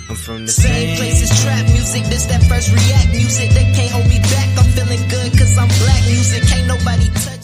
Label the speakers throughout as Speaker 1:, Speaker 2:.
Speaker 1: I'm from the
Speaker 2: Same place as trap music, this that first react music. They can't hold me back, I'm feeling good cause I'm black music. Can't nobody touch.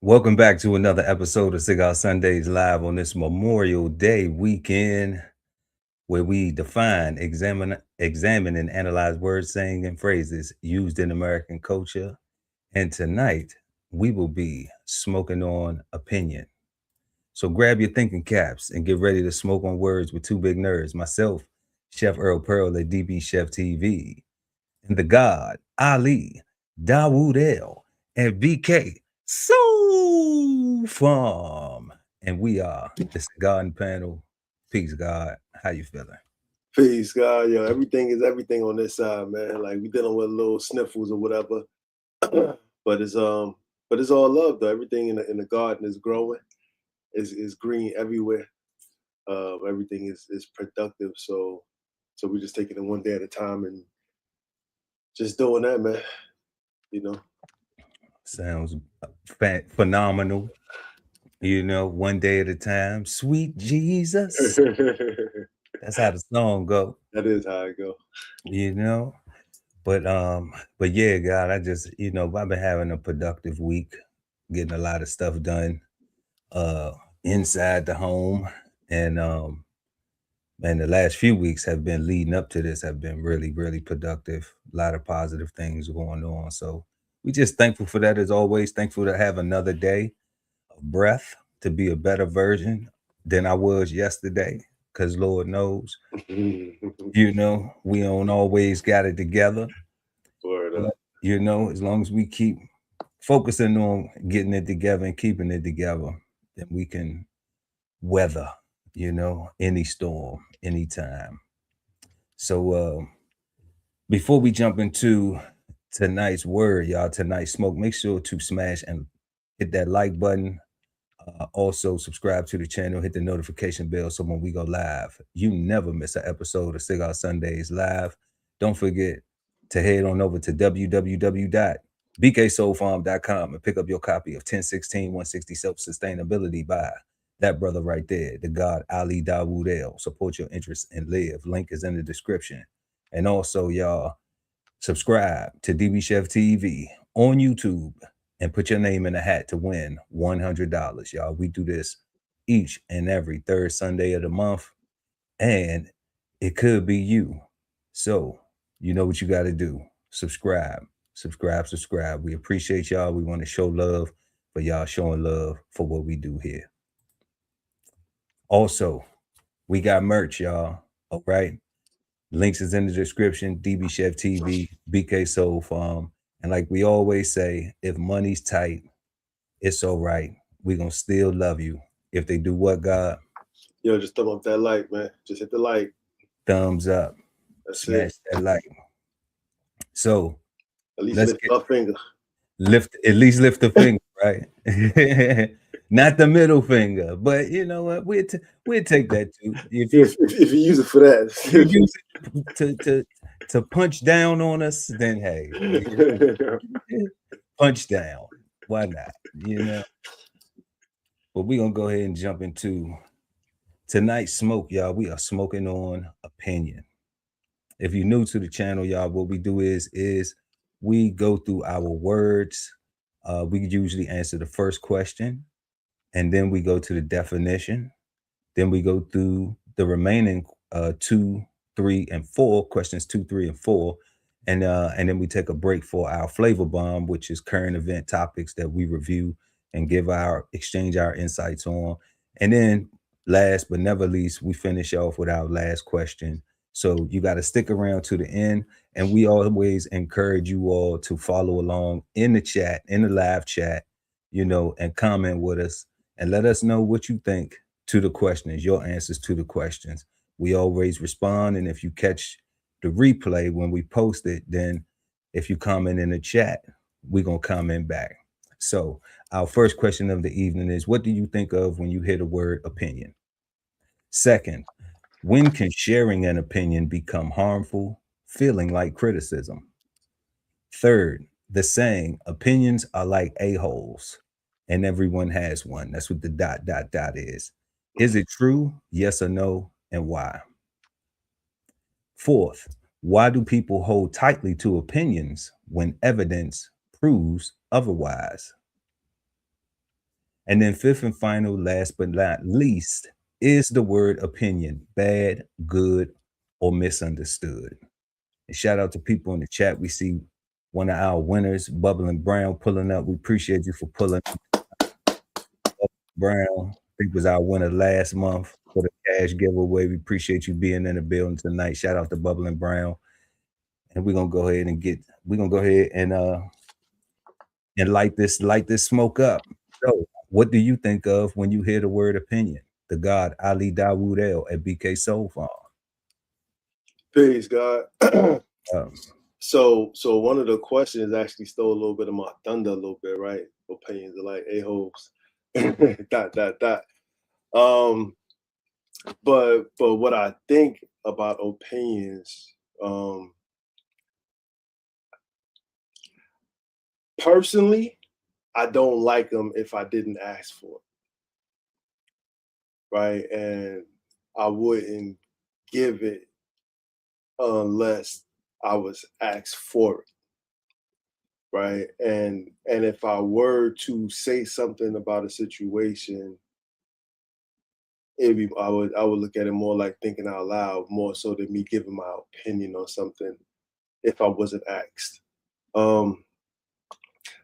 Speaker 3: Welcome back to another episode of Cigar Sundays live on this Memorial Day weekend, where we define, examine, and analyze words, saying, and phrases used in American culture. And tonight, we will be smoking on opinion. So grab your thinking caps and get ready to smoke on words with two big nerds, myself, Chef Earl Pearl at DBCHEFTV, and the God, Ali, Dawood L, and BK So Farm. And we are the Cigarden Panel. Peace, God. How you feeling?
Speaker 4: Peace, God. Yo, everything is everything on this side, man. Like, we dealing with little sniffles or whatever. but it's all love though. Everything in the garden is growing. Is green everywhere. Everything is productive. So we're just taking it one day at a time and just doing that, man. You know.
Speaker 3: Sounds phenomenal. You know, one day at a time. Sweet Jesus. That's how the song go.
Speaker 4: That is how it go.
Speaker 3: You know. But yeah, God, I just, I've been having a productive week, getting a lot of stuff done inside the home. And the last few weeks have been leading up to this have been really, really productive. A lot of positive things going on. So we just thankful for that as always. Thankful to have another day of breath, to be a better version than I was yesterday. Because Lord knows, we don't always got it together. But, as long as we keep focusing on getting it together and keeping it together, then we can weather, any storm, anytime. So before we jump into tonight's word, y'all, tonight's smoke, make sure to smash and hit that like button. Also subscribe to the channel, hit the notification bell so when we go live, you never miss an episode of Cigar Sundays live. Don't forget to head on over to www.bksoulfarm.com and pick up your copy of 1016 160 Self-Sustainability by that brother right there, the God Ali Dawood L. Support your interests and live. Link is in the description. And also, y'all, subscribe to DBCHEFTV on YouTube and put your name in the hat to win $100, y'all. We do this each and every third Sunday of the month, and it could be you. So you know what you got to do. Subscribe. We appreciate y'all. We want to show love for y'all showing love for what we do here. Also, we got merch, y'all. All right. Links is in the description. DBCHEFTV, BK Soul Farm. And like we always say, if money's tight, it's all right. We're going to still love you. If they do what, God?
Speaker 4: Yo, just thumb up that like, man. Just hit the like.
Speaker 3: Thumbs up.
Speaker 4: That's
Speaker 3: Smash
Speaker 4: it.
Speaker 3: that like. So,
Speaker 4: at least lift our finger.
Speaker 3: At least lift the finger, right? Not the middle finger, but you know what? We'd take that too. If you
Speaker 4: use it for that,
Speaker 3: if you use it to punch down on us, then hey, punch down. Why not? But we're gonna go ahead and jump into tonight's smoke, y'all. We are smoking on opinion. If you're new to the channel, y'all, what we do is we go through our words. We usually answer the first question, and then we go to the definition. Then we go through the remaining 2, 3, and 4 questions, 2, 3, and 4, and then we take a break for our flavor bomb, which is current event topics that we review and exchange our insights on. And then last but never least, we finish off with our last question. So you got to stick around to the end, and we always encourage you all to follow along in the chat, in the live chat, and comment with us and let us know what you think to the questions, your answers to the questions. We always respond, and if you catch the replay when we post it, then if you comment in the chat, we're going to comment back. So Our first question of the evening is, what do you think of when you hear the word opinion? Second, when can sharing an opinion become harmful, feeling like criticism? Third, the saying, opinions are like a-holes and everyone has one. That's what the ... is. Is it true? Yes or no? And why? Fourth, why do people hold tightly to opinions when evidence proves otherwise? And then fifth and final, last but not least, is the word opinion bad, good, or misunderstood? And shout out to people in the chat. We see one of our winners, Bubbling Brown, pulling up. We appreciate you for pulling up. Brown, I think was our winner last month for the cash giveaway. We appreciate you being in the building tonight. Shout out to Bubbling Brown. And we're gonna go ahead and light this smoke up. So what do you think of when you hear the word opinion? The God Ali Dawood El at BK Soul Farm.
Speaker 4: Peace, God.
Speaker 3: Um,
Speaker 4: So one of the questions actually stole a little bit of my thunder a little bit, right? Opinions are like a-holes. ... But what I think about opinions, personally, I don't like them if I didn't ask for it, right? And I wouldn't give it unless I was asked for it, right? And if I were to say something about a situation, I would look at it more like thinking out loud, more so than me giving my opinion on something if I wasn't asked.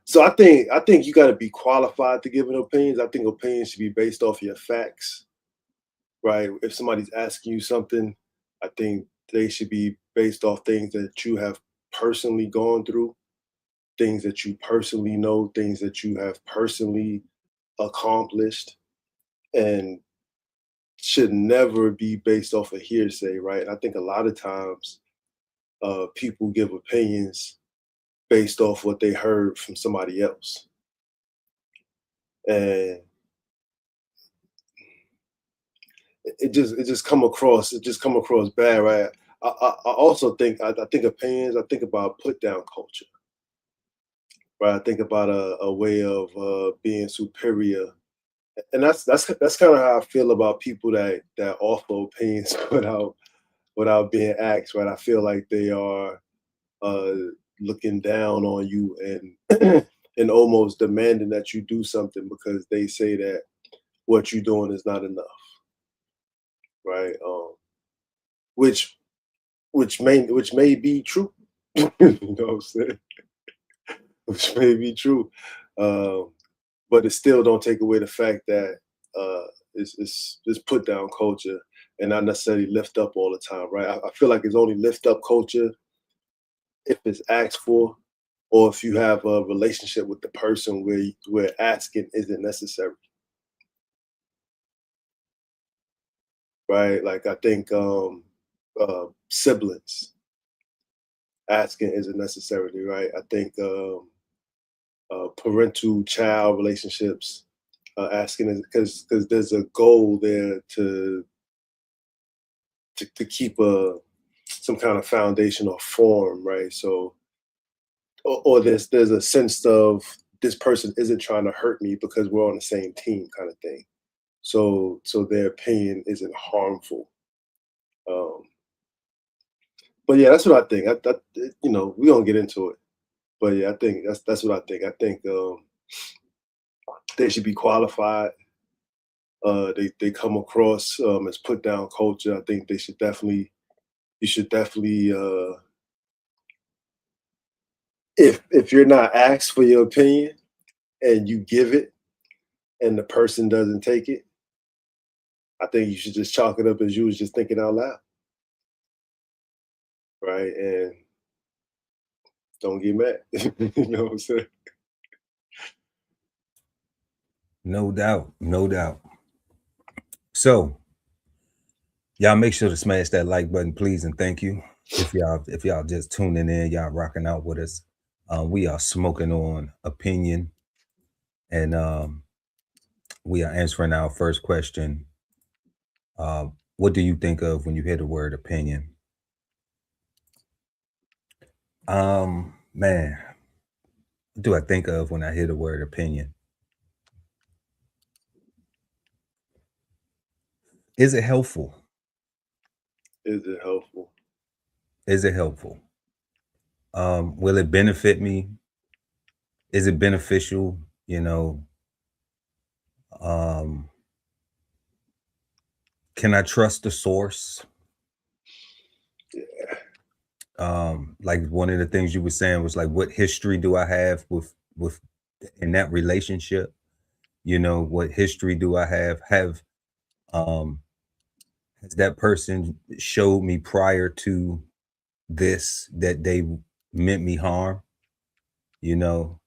Speaker 4: So I think you got to be qualified to give an opinion. I think opinions should be based off your facts, right? If somebody's asking you something, I think they should be based off things that you have personally gone through, things that you personally know, things that you have personally accomplished, and should never be based off of hearsay, right? And I think a lot of times people give opinions based off what they heard from somebody else. And it just come across bad, right? I also think I think opinions, I think about put down culture. Right. I think about a way of being superior. And that's kind of how I feel about people that offer opinions without being asked, right? I feel like they are looking down on you and and almost demanding that you do something because they say that what you're doing is not enough, right? Which may be true, you know what I'm saying? Which may be true, but it still don't take away the fact that it's put down culture and not necessarily lift up all the time, right? I feel like it's only lift up culture if it's asked for, or if you have a relationship with the person where asking isn't necessary, right? Like I think siblings asking isn't necessarily right. I think parental child relationships asking is because there's a goal there to keep some kind of foundation or form, right? So or there's a sense of this person isn't trying to hurt me because we're on the same team, kind of thing. So their opinion isn't harmful. But yeah, that's what I think. We don't get into it. But yeah, I think that's what I think. I think they should be qualified. They come across as put down culture. I think you should definitely if you're not asked for your opinion and you give it and the person doesn't take it, I think you should just chalk it up as you was just thinking out loud, right? And don't get mad. You know what I'm saying?
Speaker 3: No doubt. So y'all make sure to smash that like button, please, and thank you. If y'all just tuning in, y'all rocking out with us. We are smoking on opinion. And we are answering our first question. What do you think of when you hear the word opinion? Man, what do I think of when I hear the word opinion? Is it helpful?
Speaker 4: Is it helpful?
Speaker 3: Is it helpful? Will it benefit me? Is it beneficial? You know, can I trust the source?
Speaker 4: Yeah.
Speaker 3: Like one of the things you were saying was like, what history do I have with in that relationship? You know, what history do I have? Has that person showed me prior to this that they meant me harm? You know,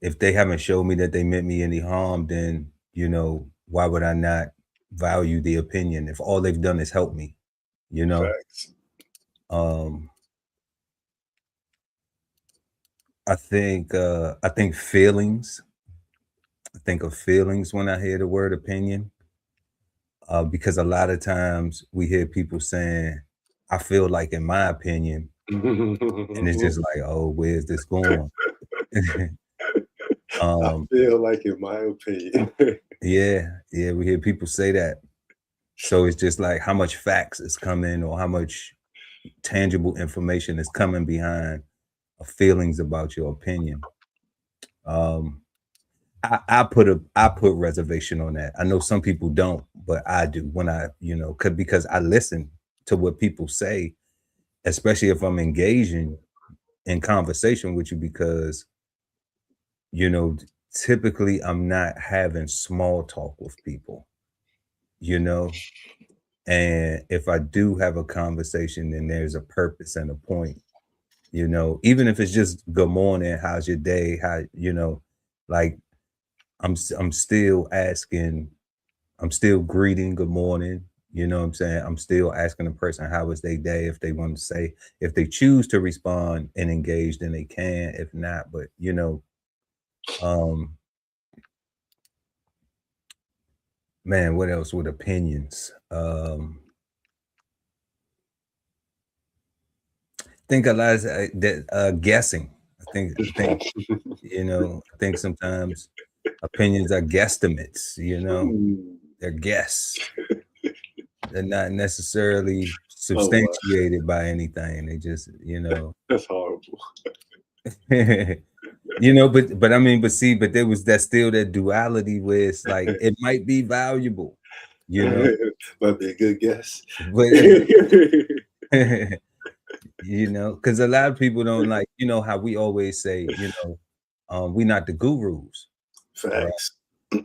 Speaker 3: if they haven't showed me that they meant me any harm, then, you know, why would I not value the opinion if all they've done is help me, you know?
Speaker 4: Facts.
Speaker 3: I think feelings. I think of feelings when I hear the word opinion. Because a lot of times we hear people saying, I feel like in my opinion, and it's just like, oh, where's this going?
Speaker 4: I feel like, in my opinion.
Speaker 3: Yeah, we hear people say that. So it's just like how much facts is coming or how much tangible information is coming behind feelings about your opinion. I put reservation on that. I know some people don't, but I do when I, you know, because I listen to what people say, especially if I'm engaging in conversation with you, because, you know, typically I'm not having small talk with people, you know, and if I do have a conversation, then there's a purpose and a point, you know, even if it's just good morning, how's your day, how, you know, like I'm still asking, I'm still greeting good morning. You know what I'm saying? I'm still asking the person how was their day. If they want to say, if they choose to respond and engage, then they can. If not, but you know, man, what else with opinions? Think a lot of that guessing. I think, you know, I think sometimes opinions are guesstimates, you know, they're guess. They're not necessarily
Speaker 4: Oh, wow.
Speaker 3: substantiated by anything. They just, you know,
Speaker 4: That's horrible.
Speaker 3: you know, but I mean, but see, but there was that still that duality where it's like it might be valuable, you know,
Speaker 4: Might be a good guess.
Speaker 3: but you know, because a lot of people don't like, you know, how we always say, you know, we're not the gurus, right?
Speaker 4: Facts.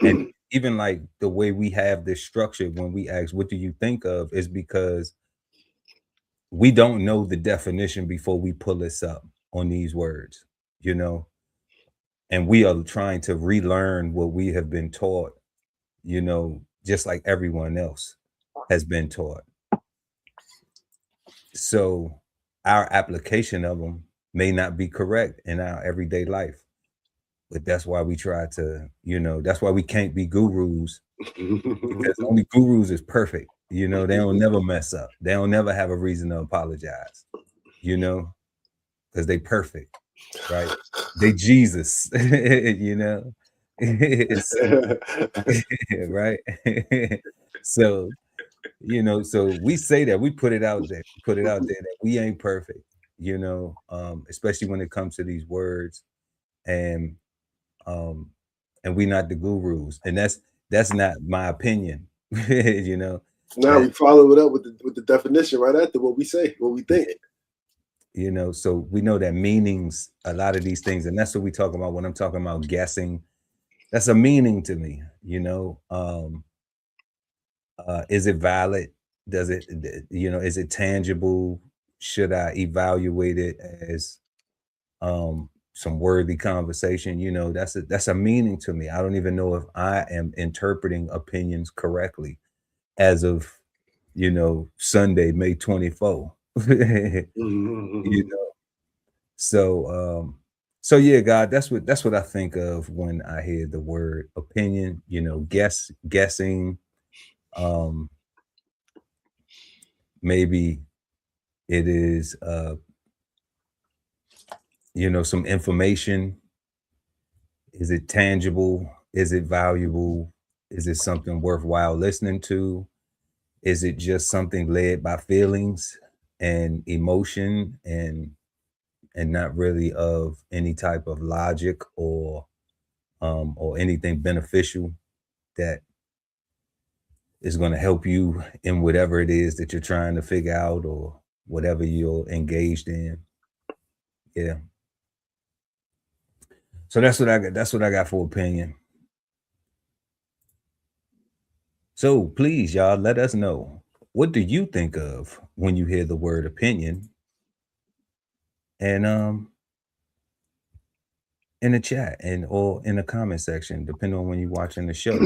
Speaker 3: And even like the way we have this structure when we ask, what do you think of, is because we don't know the definition before we pull this up on these words, you know, and we are trying to relearn what we have been taught, you know, just like everyone else has been taught. So our application of them may not be correct in our everyday life, but that's why we try to, you know, that's why we can't be gurus, because only gurus is perfect. You know, they don't never mess up. They don't never have a reason to apologize, you know, because they perfect, right? They Jesus, you know. So, right. So, you know, so we say that, we put it out there, that we ain't perfect, you know, especially when it comes to these words, and um we not the gurus, and that's not my opinion. You know,
Speaker 4: Now
Speaker 3: that,
Speaker 4: we follow it up with the definition right after what we say, what we think.
Speaker 3: you know, so we know that meanings, a lot of these things, and that's what we talk about when I'm talking about guessing. That's a meaning to me, you know. Is it valid? Does it, you know, is it tangible? Should I evaluate it as some worthy conversation? You know, that's a meaning to me. I don't even know if I am interpreting opinions correctly as of, you know, Sunday, May 24. You know, so So yeah, God, that's what I think of when I hear the word opinion. You know, guessing. Um, maybe it is, you know, some information. Is it tangible? Is it valuable? Is it something worthwhile listening to? Is it just something led by feelings and emotion and not really of any type of logic or anything beneficial that is going to help you in whatever it is that you're trying to figure out or whatever you're engaged in. Yeah. So that's what I got. That's what I got for opinion. So please, y'all, let us know, what do you think of when you hear the word opinion? And in the chat and or in the comment section, depending on when you're watching the show.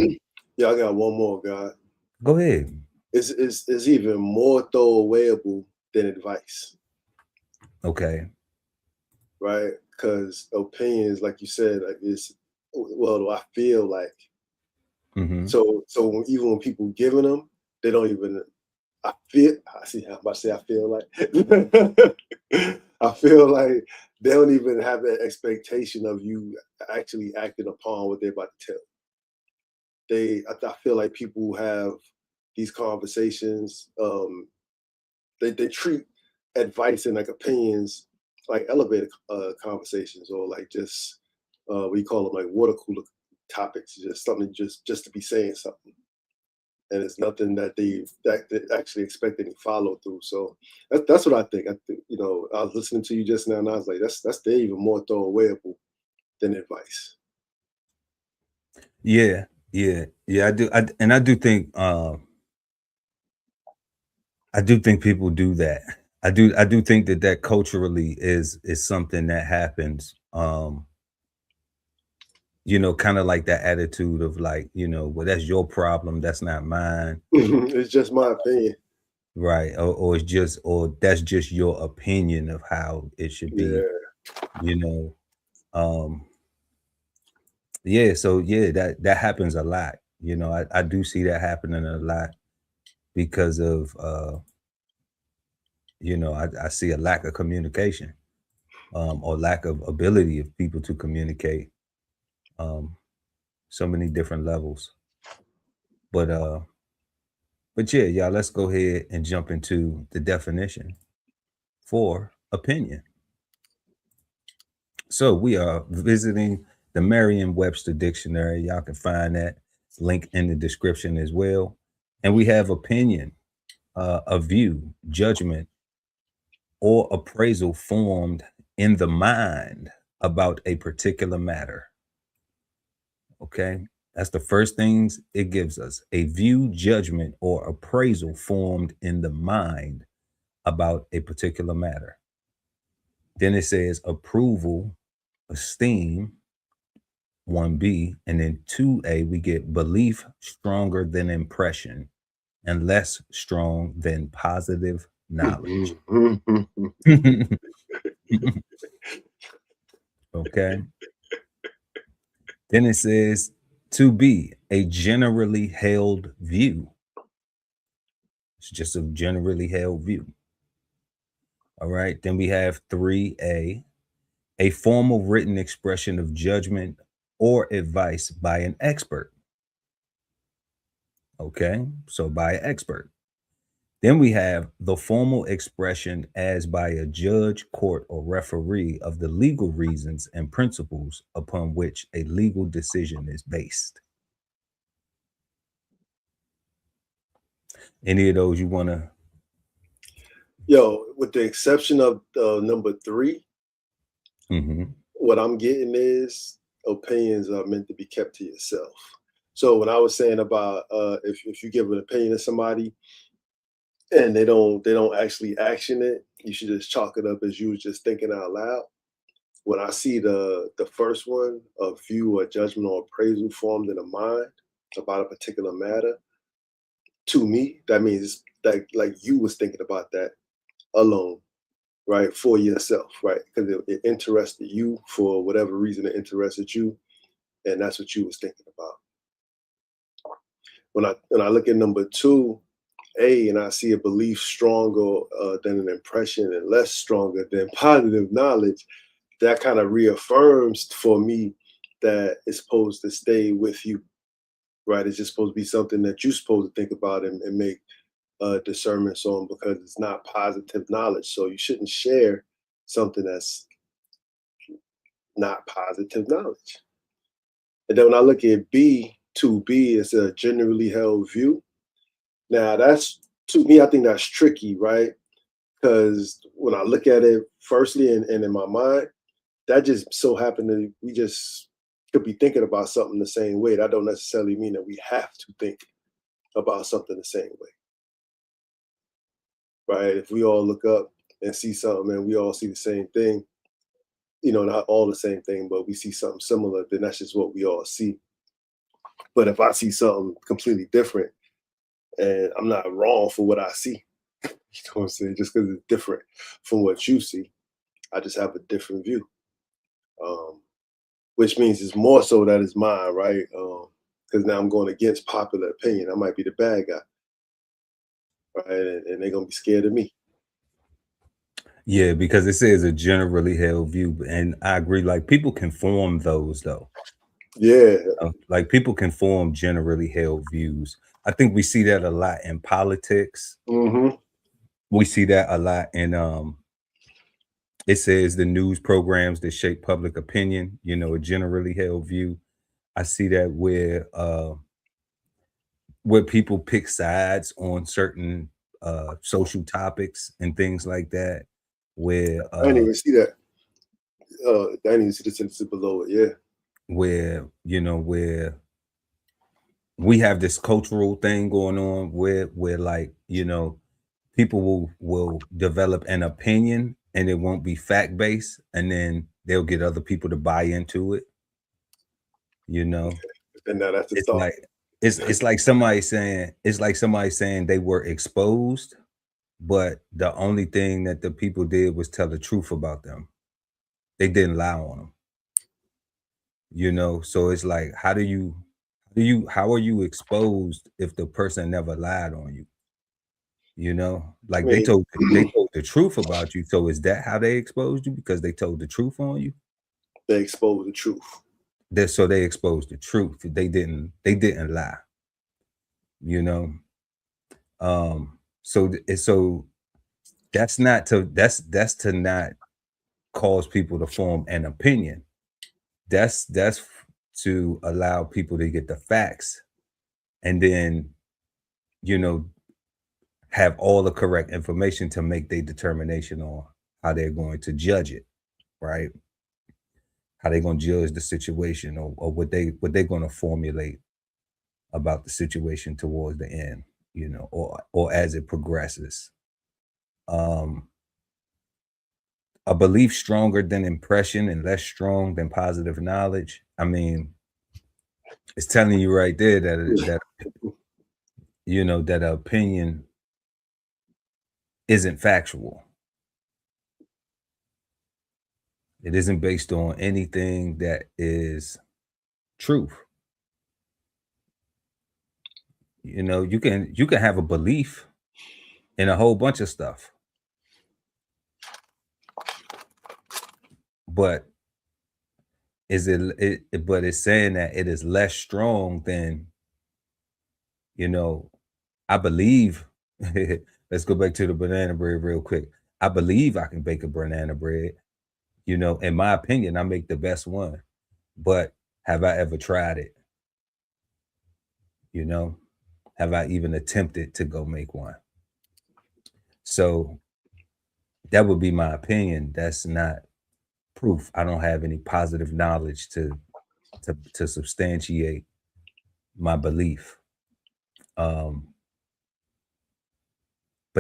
Speaker 4: Yeah, I got one more, God.
Speaker 3: Go ahead.
Speaker 4: It's even more throwawayable than advice,
Speaker 3: Okay.
Speaker 4: right? Because opinions, like you said, like I feel like.
Speaker 3: Mm-hmm.
Speaker 4: So even when people giving them, they don't even. I see how much I feel like. I feel like they don't even have that expectation of you actually acting upon what they're about to tell. I feel like people who have these conversations, they treat advice and like opinions like elevator conversations, or like just we call them like water cooler topics, just something just to be saying something. And it's nothing that they actually expect any follow through. So that's what I think. I think, you know, I was listening to you just now, and I was like, they're even more throwawayable than advice.
Speaker 3: Yeah, I do. I do think people do that. I do think that culturally is something that happens. You know, kind of like that attitude of like, you know, well, that's your problem, that's not mine.
Speaker 4: It's just my opinion.
Speaker 3: Right. Or it's just, or that's just your opinion of how it should be,
Speaker 4: Yeah.
Speaker 3: you know. Yeah, so yeah, that happens a lot. You know, I do see that happening a lot because of you know, I see a lack of communication, or lack of ability of people to communicate, um, so many different levels. But yeah, y'all, let's go ahead and jump into the definition for opinion. So we are visiting the Merriam-Webster dictionary. Y'all can find that link in the description as well. And we have opinion, a view, judgment, or appraisal formed in the mind about a particular matter. Okay, that's the first things it gives us: a view, judgment, or appraisal formed in the mind about a particular matter. Then it says approval, esteem, 1B, and then 2A, we get belief stronger than impression and less strong than positive knowledge. Okay. Then it says 2B, a generally held view. It's just a generally held view. All right. Then we have 3A, a formal written expression of judgment or advice by an expert. Okay. So by an expert. Then we have the formal expression as by a judge, court, or referee of the legal reasons and principles upon which a legal decision is based. Any of those you want to?
Speaker 4: Yo, with the exception of number 3,
Speaker 3: Mm-hmm.
Speaker 4: what I'm getting is opinions are meant to be kept to yourself. So when I was saying about if you give an opinion to somebody and they don't actually action it, you should just chalk it up as you was just thinking out loud. When I see the first one, a view or judgment or appraisal formed in a mind about a particular matter, to me, that means that like you was thinking about that alone. right, for yourself, right? Because it interested you for whatever reason it interested you, and that's what you was thinking about. When I look at number 2, A, and I see a belief stronger than an impression and less stronger than positive knowledge, that kind of reaffirms for me that it's supposed to stay with you, right? It's just supposed to be something that you're supposed to think about and make discernments on, because it's not positive knowledge. So you shouldn't share something that's not positive knowledge. And then when I look at B, 2B, it's a generally held view. Now that's, to me, I think that's tricky, right? Because when I look at it firstly and in my mind, that just so happened that we just could be thinking about something the same way. That don't necessarily mean that we have to think about something the same way, right? If we all look up and see something and we all see the same thing, you know, not all the same thing, but we see something similar, then that's just what we all see. But if I see something completely different and I'm not wrong for what I see, you know what I'm saying? Just because it's different from what you see, I just have a different view. Which means it's more so that it's mine, right? Because now I'm going against popular opinion. I might be the bad guy, right? And they're gonna be scared of me.
Speaker 3: Yeah, because it says a generally held view, and I agree. Like people can form those though.
Speaker 4: Yeah.
Speaker 3: Like people can form generally held views. I think we see that a lot in politics.
Speaker 4: Mm-hmm.
Speaker 3: We see that a lot in it says the news programs that shape public opinion, you know, a generally held view. I see that where people pick sides on certain social topics and things like that. Where
Speaker 4: I didn't even see that. I didn't even see the sentence below it. Yeah.
Speaker 3: where you know where we have this cultural thing going on where like, you know, people will develop an opinion and it won't be fact based, and then they'll get other people to buy into it. You know,
Speaker 4: And now that's the
Speaker 3: it's
Speaker 4: thought.
Speaker 3: like it's like somebody saying they were exposed, but the only thing that the people did was tell the truth about them. They didn't lie on them. You know, so it's like, how are you exposed if the person never lied on you? You know,
Speaker 4: I
Speaker 3: like they
Speaker 4: mean,
Speaker 3: told the truth about you. So is that how they exposed you? Because they told the truth on you?
Speaker 4: they expose the truth.
Speaker 3: So they exposed the truth. They didn't lie. You know? So that's to not cause people to form an opinion. That's to allow people to get the facts, and then, you know, have all the correct information to make their determination on how they're going to judge it, right? How they're going to judge the situation, or what they're going to formulate about the situation towards the end, you know, or as it progresses. Um, a belief stronger than impression and less strong than positive knowledge. I mean, it's telling you right there that you know that an opinion isn't factual. It isn't based on anything that is truth. You know, you can have a belief in a whole bunch of stuff, but but it's saying that it is less strong than, you know, I believe. Let's go back to the banana bread real quick. I believe I can bake a banana bread. You know, in my opinion, I make the best one. But have I ever tried it? You know, have I even attempted to go make one? So that would be my opinion. That's not proof. I don't have any positive knowledge to substantiate my belief. But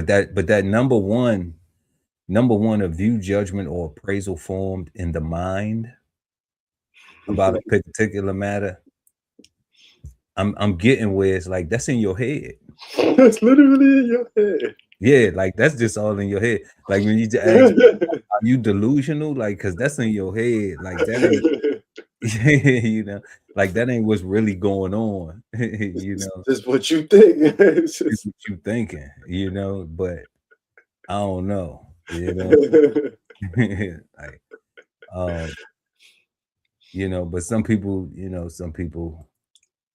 Speaker 3: that number one, a view, judgment, or appraisal formed in the mind about a particular matter. I'm getting where it's like that's in your head.
Speaker 4: That's literally in your head.
Speaker 3: Yeah, like that's just all in your head. Like when you just ask, are you delusional? Like, cause that's in your head. Like that ain't, you know, like that ain't what's really going on. You know,
Speaker 4: Just what you think. It's
Speaker 3: it's
Speaker 4: just-
Speaker 3: what you thinking. You know, but I don't know. You know, like you know, but some people, you know, some people,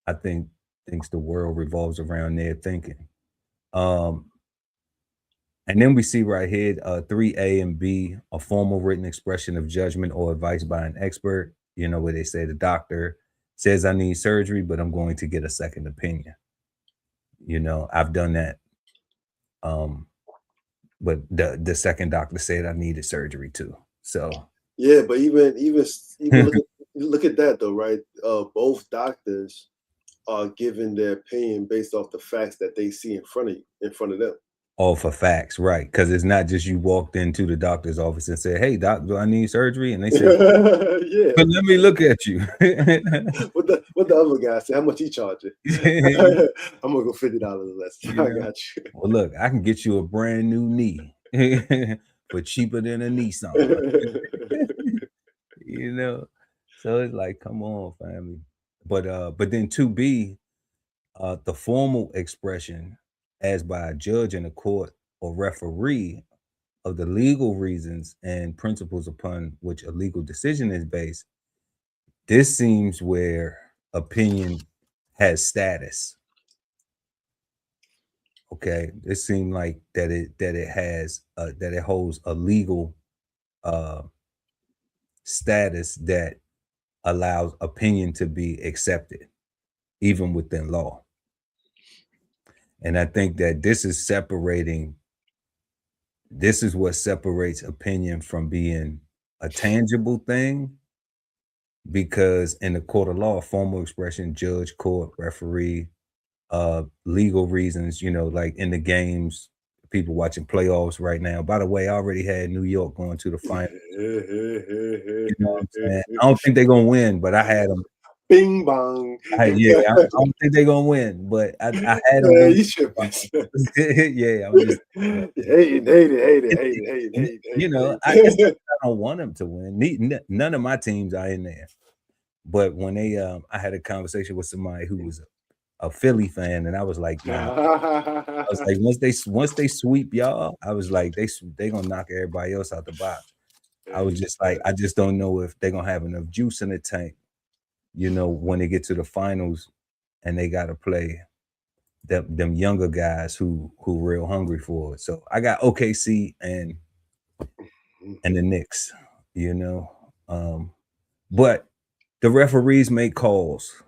Speaker 3: I think, thinks the world revolves around their thinking. Um, And then we see right here 3A and B, a formal written expression of judgment or advice by an expert, you know, where they say the doctor says I need surgery, but I'm going to get a second opinion. You know, I've done that. Um, but the second doctor said I needed surgery too. So
Speaker 4: yeah, but even look at that though, right? Both doctors are giving their opinion based off the facts that they see in front of them.
Speaker 3: all for facts, right? Because it's not just you walked into the doctor's office and said, "Hey, doc, do I need surgery?" And they said,
Speaker 4: Yeah.
Speaker 3: "But let me look at you."
Speaker 4: What the other guy say? How much he charging? I'm gonna go $50 less.
Speaker 3: You
Speaker 4: I
Speaker 3: know?
Speaker 4: got you.
Speaker 3: Well, look, I can get you a brand new knee for cheaper than a Nissan. You know? So it's like, come on, family. But then 2B, the formal expression as by a judge in a court or referee of the legal reasons and principles upon which a legal decision is based. This seems where opinion has status. Okay, it seemed like that it has that it holds a legal uh status that allows opinion to be accepted even within law. And I think that this is what separates opinion from being a tangible thing, because in the court of law, formal expression, judge, court, referee, legal reasons, you know, like in the games, people watching playoffs right now. By the way, I already had New York going to the final. You know what I'm saying? I don't think they're gonna win, but I had them.
Speaker 4: Bing bong.
Speaker 3: Yeah, I don't think they're gonna win, but I had them
Speaker 4: Man,
Speaker 3: winning.
Speaker 4: you tripping.
Speaker 3: Yeah, I'm just
Speaker 4: Hate it.
Speaker 3: you know, I don't want them to win. None of my teams are in there. But when they I had a conversation with somebody who was a Philly fan, and I was like, nah. I was like, once they sweep y'all, I was like, they gonna knock everybody else out the box. I was just like, I just don't know if they're gonna have enough juice in the tank, you know, when they get to the finals and they gotta play them younger guys who real hungry for it. So I got OKC and the Knicks, you know. But the referees make calls,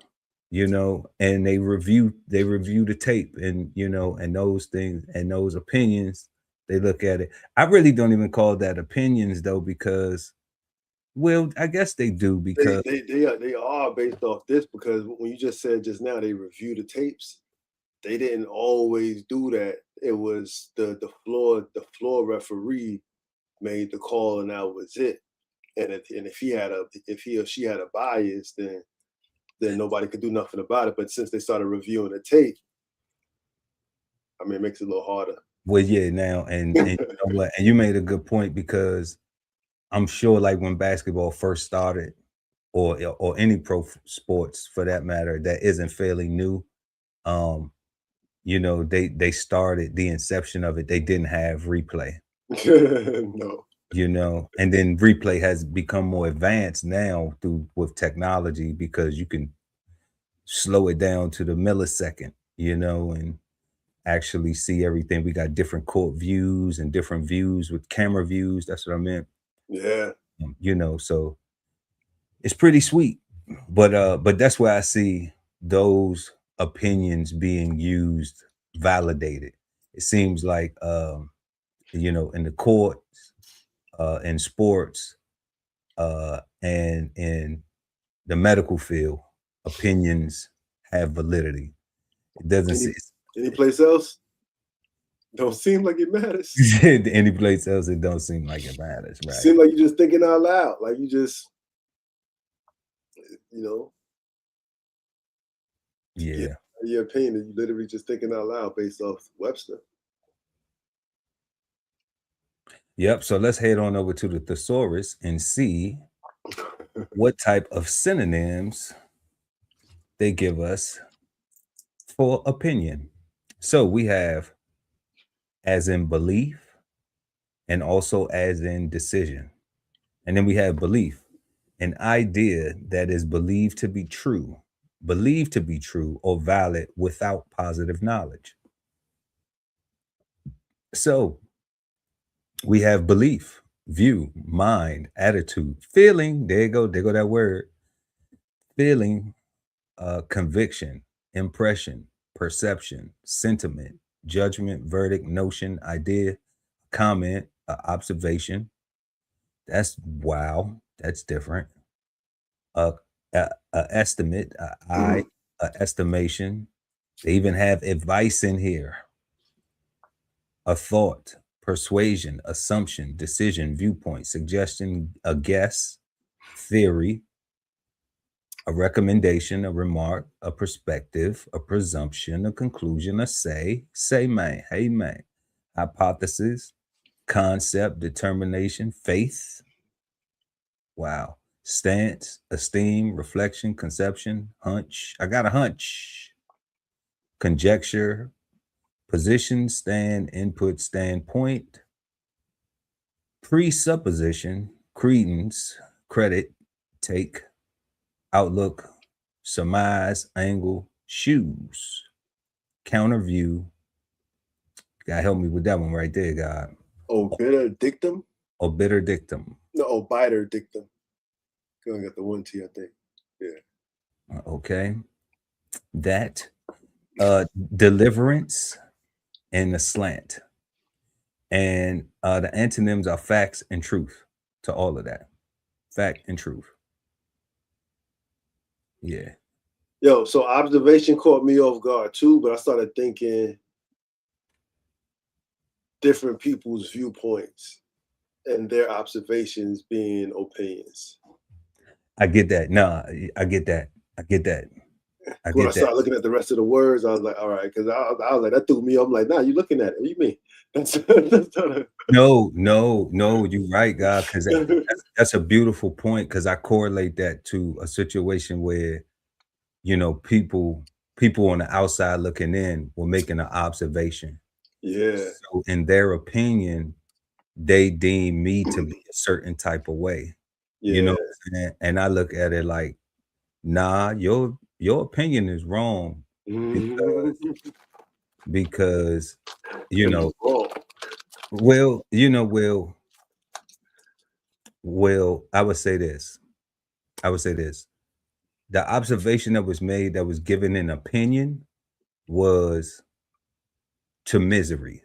Speaker 3: you know, and they review the tape, and you know, and those things and those opinions, they look at it. I really don't even call that opinions though, because well, I guess they do because
Speaker 4: They are based off this, because when you just said just now they review the tapes, they didn't always do that. It was the floor referee made the call, and that was it. And if he or she had a bias, then nobody could do nothing about it. But since they started reviewing the tape, I mean, it makes it a little harder.
Speaker 3: well, yeah, now and you know what, and you made a good point, because I'm sure like when basketball first started, or any sports for that matter that isn't fairly new, um, you know, they started the inception of it, they didn't have replay.
Speaker 4: No.
Speaker 3: You know, and then replay has become more advanced now through with technology, because you can slow it down to the millisecond, you know, and actually see everything. We got different court views and different views with camera views. That's what I meant.
Speaker 4: Yeah.
Speaker 3: You know, so it's pretty sweet. But that's where I see those opinions being used, validated. It seems like you know, in the courts, in sports, and in the medical field, opinions have validity. It doesn't
Speaker 4: Any place else? Don't seem like it matters.
Speaker 3: any place else. It don't seem like it matters, right?
Speaker 4: Seem like you're just thinking out loud. Like you just, you know,
Speaker 3: Yeah.
Speaker 4: your opinion, you literally just thinking out loud based off Webster.
Speaker 3: Yep. So let's head on over to the thesaurus and see what type of synonyms they give us for opinion. So we have as in belief and also as in decision. And then we have belief, an idea that is believed to be true or valid without positive knowledge. So we have belief, view, mind, attitude, feeling. There you go that word. Feeling, conviction, impression, perception, sentiment, judgment, verdict, notion, idea, comment, observation. That's wow. That's different. Estimate, estimation. They even have advice in here. A thought, persuasion, assumption, decision, viewpoint, suggestion, a guess, theory, a recommendation, a remark, a perspective, a presumption, a conclusion, a say man, hey man, hypothesis, concept, determination, faith. Wow. Stance, esteem, reflection, conception, hunch. I got a hunch. Conjecture, position, stand, input, standpoint, presupposition, credence, credit, take, outlook, surmise, angle, shoes, counter view. God help me with that one right there, God.
Speaker 4: Obiter dictum?
Speaker 3: Obiter dictum.
Speaker 4: No, obiter dictum. You only got the one T, I think. Yeah.
Speaker 3: Okay. That deliverance and the slant. And the antonyms are facts and truth to all of that. Fact and truth. Yeah.
Speaker 4: Yo, so observation caught me off guard too, but I started thinking different people's viewpoints and their observations being opinions.
Speaker 3: I get that. No, I get that.
Speaker 4: When I started looking at the rest of the words, I was like, all right, because I was like, that threw me. I'm like, nah, you looking at it. What do you mean?
Speaker 3: No, you're right, God, because that's a beautiful point, because I correlate that to a situation where, you know, people on the outside looking in were making an observation.
Speaker 4: Yeah.
Speaker 3: So in their opinion, they deem me to be a certain type of way.
Speaker 4: Yeah.
Speaker 3: You know what I'm saying? And I look at it like, nah, your opinion is wrong, because you know, well, I would say this. The observation that was made, that was given an opinion, was to misery.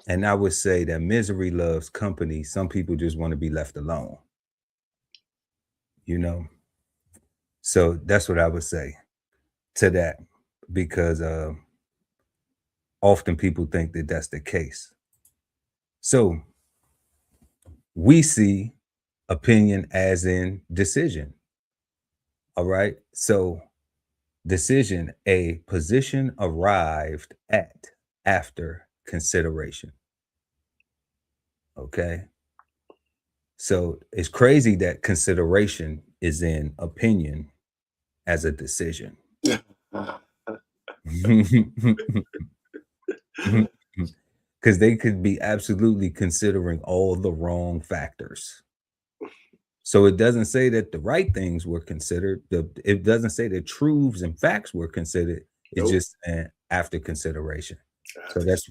Speaker 3: And I would say that misery loves company. Some people just want to be left alone. You know? So that's what I would say to that, because often people think that that's the case. So we see opinion as in decision. All right. So decision, a position arrived at after consideration. Okay. So it's crazy that consideration is in opinion as a decision. Because they could be absolutely considering all the wrong factors. So it doesn't say that the right things were considered. It doesn't say that truths and facts were considered. It's just after consideration. So that's,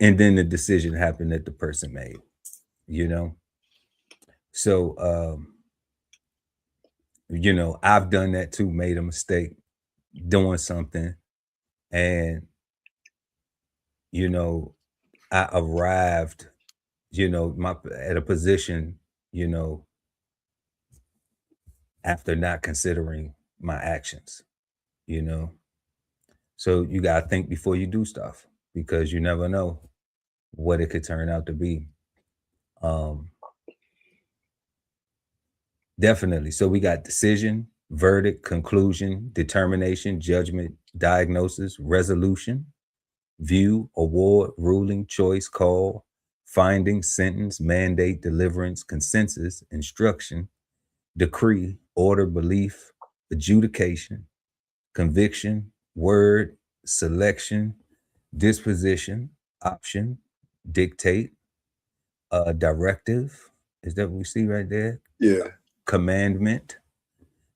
Speaker 3: and then the decision happened that the person made, you know? So, you know, I've done that too, made a mistake doing something, and, you know, I arrived, you know, at a position, you know, after not considering my actions, you know? So you got to think before you do stuff, because you never know what it could turn out to be. Definitely. So we got decision, verdict, conclusion, determination, judgment, diagnosis, resolution, view, award, ruling, choice, call, finding, sentence, mandate, deliverance, consensus, instruction, decree, order, belief, adjudication, conviction, word, selection, disposition, option, dictate, directive. Is that what we see right there?
Speaker 4: Yeah.
Speaker 3: Commandment.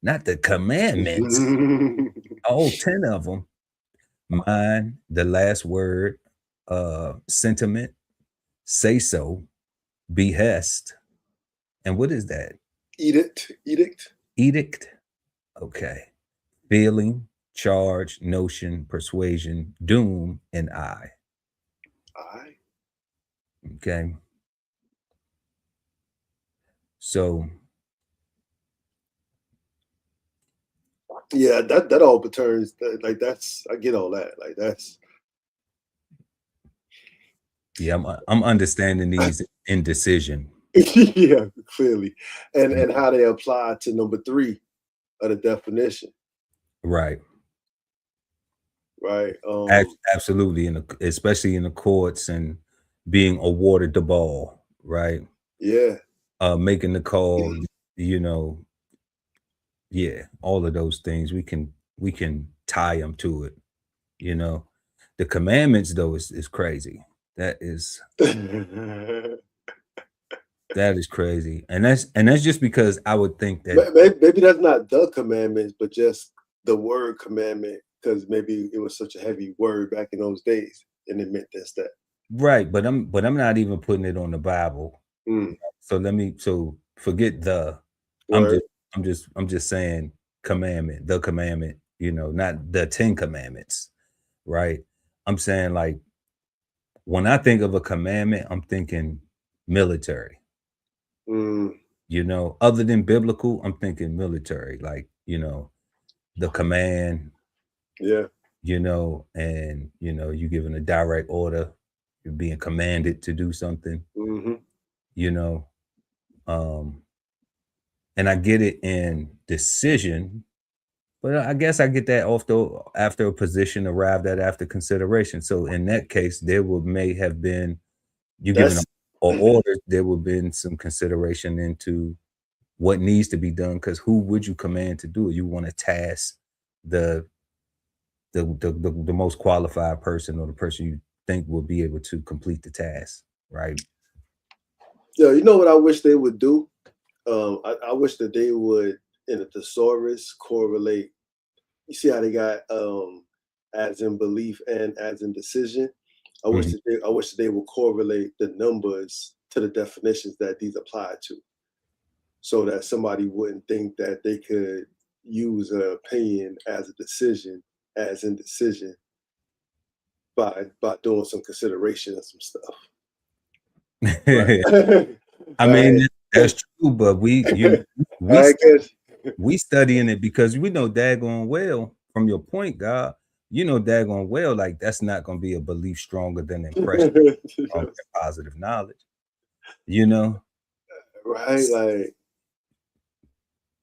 Speaker 3: Not the commandments. All 10 of them. Mind, the last word, sentiment, say so, behest. And what is that?
Speaker 4: Edict.
Speaker 3: Edict. Okay. Feeling, charge, notion, persuasion, doom, and I. Okay. So
Speaker 4: yeah, that all returns like that's, I get all that. Like that's,
Speaker 3: yeah, I'm understanding these indecision.
Speaker 4: yeah, clearly. And how they apply to number 3 of the definition.
Speaker 3: Right.
Speaker 4: Right.
Speaker 3: Absolutely, especially in the courts and being awarded the ball, right?
Speaker 4: Yeah.
Speaker 3: Making the call, you know, yeah, all of those things we can tie them to it, you know. The commandments though is crazy. That is that is crazy, and that's just because I would think that
Speaker 4: maybe that's not the commandments, but just the word commandment, because maybe it was such a heavy word back in those days, and it meant this, that.
Speaker 3: Right, but I'm not even putting it on the Bible. So forget the
Speaker 4: word.
Speaker 3: I'm just saying commandment, the commandment, you know, not the 10 commandments, right? I'm saying like when I think of a commandment, I'm thinking military. You know, other than biblical, I'm thinking military, like, you know, the command.
Speaker 4: Yeah.
Speaker 3: You know, and you know, you giving a direct order, you're being commanded to do something. You know, and I get it in decision, but I guess I get that after a position arrived at after consideration. So in that case, there may have been you giving an order, there would have been some consideration into what needs to be done, because who would you command to do it? You want to task the most qualified person, or the person you think will be able to complete the task, right?
Speaker 4: Yeah, you know what I wish they would do? I wish that they would, in a thesaurus, correlate. You see how they got as in belief and as in decision? I wish that they would correlate the numbers to the definitions that these apply to, so that somebody wouldn't think that they could use an opinion as a decision, as indecision, by doing some consideration of some stuff. Right.
Speaker 3: I mean, that's true, but we studying it because we know daggone well, from your point, God, you know daggone well, like that's not going to be a belief stronger than impression, stronger than positive knowledge, you know?
Speaker 4: Right, like.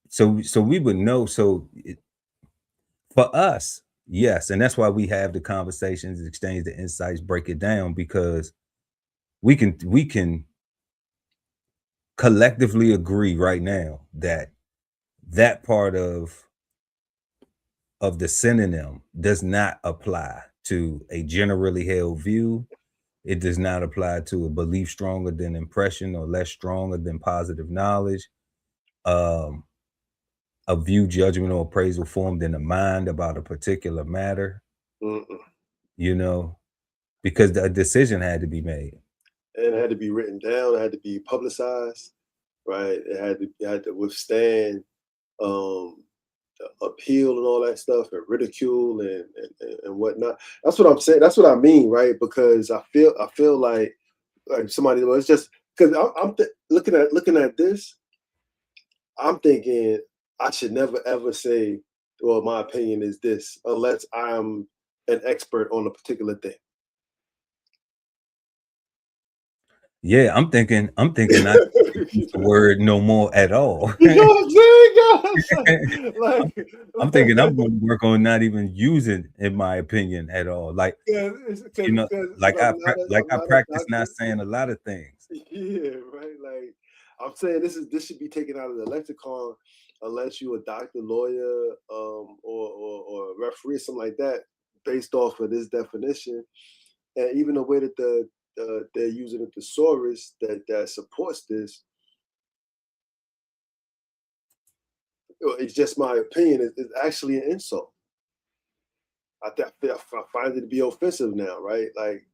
Speaker 3: So we would know. So for us, yes, and that's why we have the conversations, exchange the insights, break it down, because we can collectively agree right now that part of the synonym does not apply to a generally held view. It does not apply to a belief stronger than impression or less stronger than positive knowledge. A view, judgment, or appraisal formed in the mind about a particular matter. You know, because the decision had to be made.
Speaker 4: And it had to be written down. It had to be publicized, right? It had to withstand appeal and all that stuff, and ridicule and whatnot. That's what I'm saying. That's what I mean, right? Because I feel like somebody. Well, it's just because I'm looking at this. I'm thinking I should never ever say, well, my opinion is this, unless I'm an expert on a particular thing.
Speaker 3: Yeah, I'm thinking use the word no more at all.
Speaker 4: You know what I'm saying, guys?
Speaker 3: I'm thinking I'm going to work on not even using, in my opinion, at all. Like,
Speaker 4: yeah,
Speaker 3: you know,
Speaker 4: because
Speaker 3: I
Speaker 4: I'm not a
Speaker 3: practice not
Speaker 4: doctor.
Speaker 3: saying a lot of things.
Speaker 4: Yeah, right. Like I'm saying, this should be taken out of the lexicon unless you're a doctor, lawyer, or a referee, or something like that, based off of this definition. And even the way that they're using the thesaurus that supports this, it's just my opinion. It's actually an insult. I find it to be offensive now, right? Like,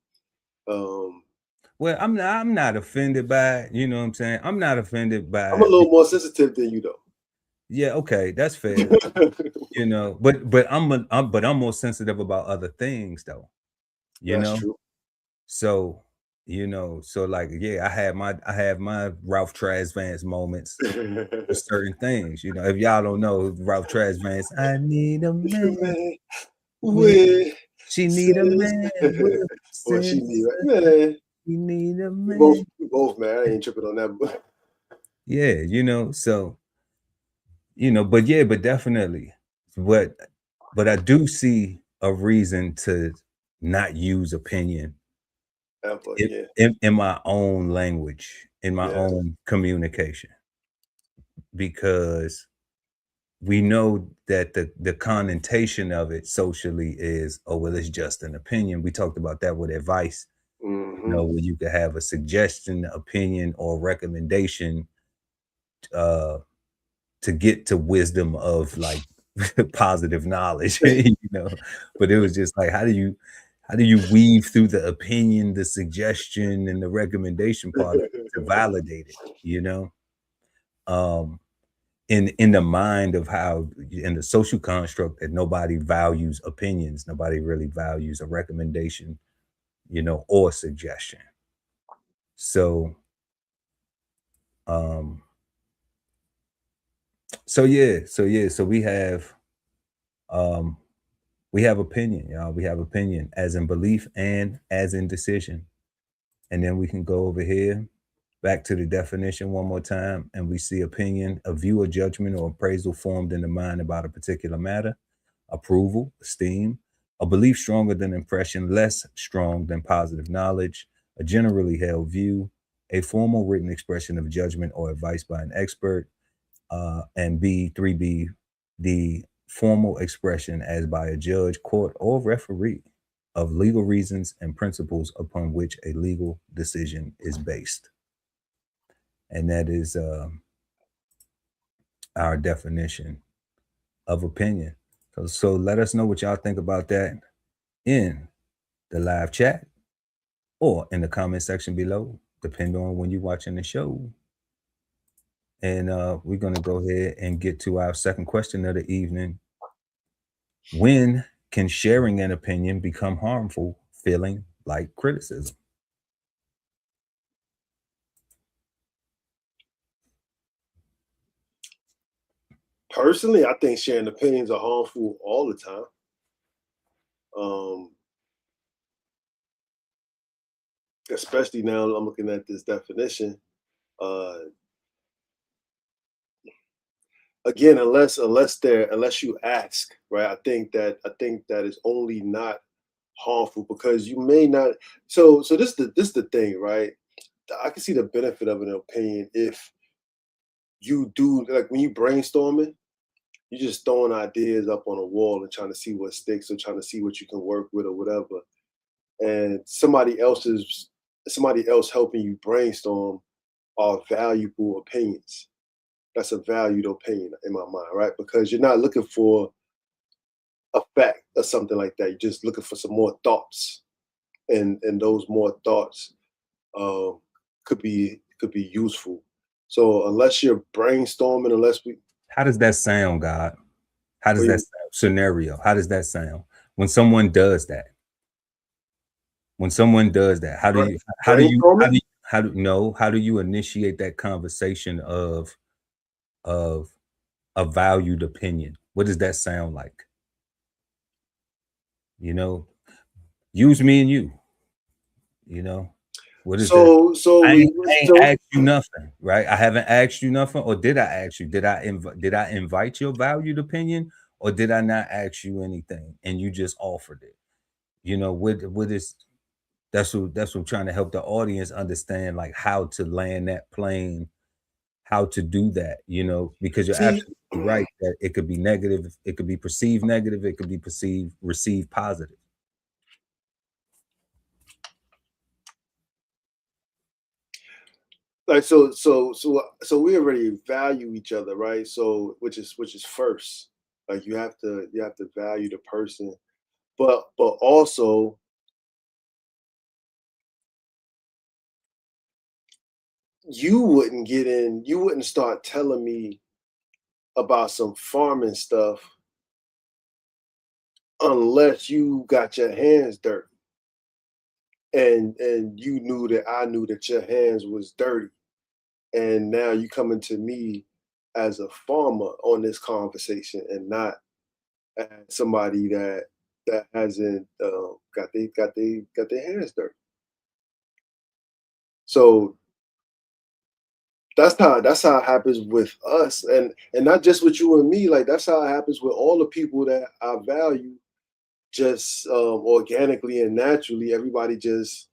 Speaker 3: well, I'm not offended by it, you know what I'm saying? I'm not offended by
Speaker 4: I'm a
Speaker 3: it.
Speaker 4: little more sensitive than you, though.
Speaker 3: Yeah, okay, that's fair. You know, but I'm more sensitive about other things though. You
Speaker 4: That's
Speaker 3: know?
Speaker 4: true.
Speaker 3: So, you know, so like, yeah, I have my Ralph Tresvant moments with certain things. You know, if y'all don't know Ralph Tresvant, I need a man with she need a
Speaker 4: sense.
Speaker 3: man with
Speaker 4: Well, she
Speaker 3: sense.
Speaker 4: need man.
Speaker 3: You need a
Speaker 4: We
Speaker 3: man.
Speaker 4: both, man. I ain't tripping on that, but
Speaker 3: Yeah, you know, so you know, but yeah, but definitely. But I do see a reason to not use opinion
Speaker 4: yeah,
Speaker 3: in my own language, in my
Speaker 4: yeah,
Speaker 3: own communication, because we know that the connotation of it socially is, oh well, it's just an opinion. We talked about that with advice, you know, where you could have a suggestion, opinion, or recommendation to get to wisdom of like positive knowledge, you know. But it was just like, how do you weave through the opinion, the suggestion, and the recommendation part to validate it, you know? In the mind of how, in the social construct, that nobody values opinions, nobody really values a recommendation, you know, or suggestion. So um so we have opinion, y'all. We have opinion as in belief and as in decision. And then we can go over here back to the definition one more time, and we see opinion, a view or judgment or appraisal formed in the mind about a particular matter, approval, esteem, a belief stronger than impression, less strong than positive knowledge, a generally held view, a formal written expression of judgment or advice by an expert, and 3B, the formal expression as by a judge, court, or referee of legal reasons and principles upon which a legal decision is based. And that is our definition of opinion. So let us know what y'all think about that in the live chat or in the comment section below, depending on when you're watching the show. And we're going to go ahead and get to our second question of the evening. When can sharing an opinion become harmful, feeling like criticism?
Speaker 4: Personally, I think sharing opinions are harmful all the time. Especially now I'm looking at this definition. Again, unless you ask, right? I think that is only not harmful because you may not. So this the thing, right? I can see the benefit of an opinion if you do, like when you brainstorming, you're just throwing ideas up on a wall and trying to see what sticks or trying to see what you can work with or whatever. And somebody else helping you brainstorm are valuable opinions. That's a valued opinion in my mind, right? Because you're not looking for a fact or something like that. You're just looking for some more thoughts, and those more thoughts could be useful. So unless you're brainstorming,
Speaker 3: how does that sound, God? How does that sound? Scenario? How does that sound when someone does that? When someone does that, how do you initiate that conversation of a valued opinion? What does that sound like? You know, use me and you know. What is that?
Speaker 4: So
Speaker 3: I
Speaker 4: we
Speaker 3: ain't asked you nothing, right? I haven't asked you nothing, or did I ask you? Did I invite your valued opinion, or did I not ask you anything and you just offered it? You know, what is that's what I'm trying to help the audience understand, like how to land that plane, how to do that, you know, because you're
Speaker 4: see.
Speaker 3: absolutely right that it could be negative, it could be perceived negative, it could be received positive.
Speaker 4: Like so we already value each other, right? So which is first. Like you have to value the person, but also you wouldn't start telling me about some farming stuff unless you got your hands dirty and you knew that I knew that your hands was dirty, and now you coming to me as a farmer on this conversation and not as somebody that hasn't got their hands dirty. So that's how it happens with us, and not just with you and me. Like that's how it happens with all the people that I value. Just organically and naturally, everybody just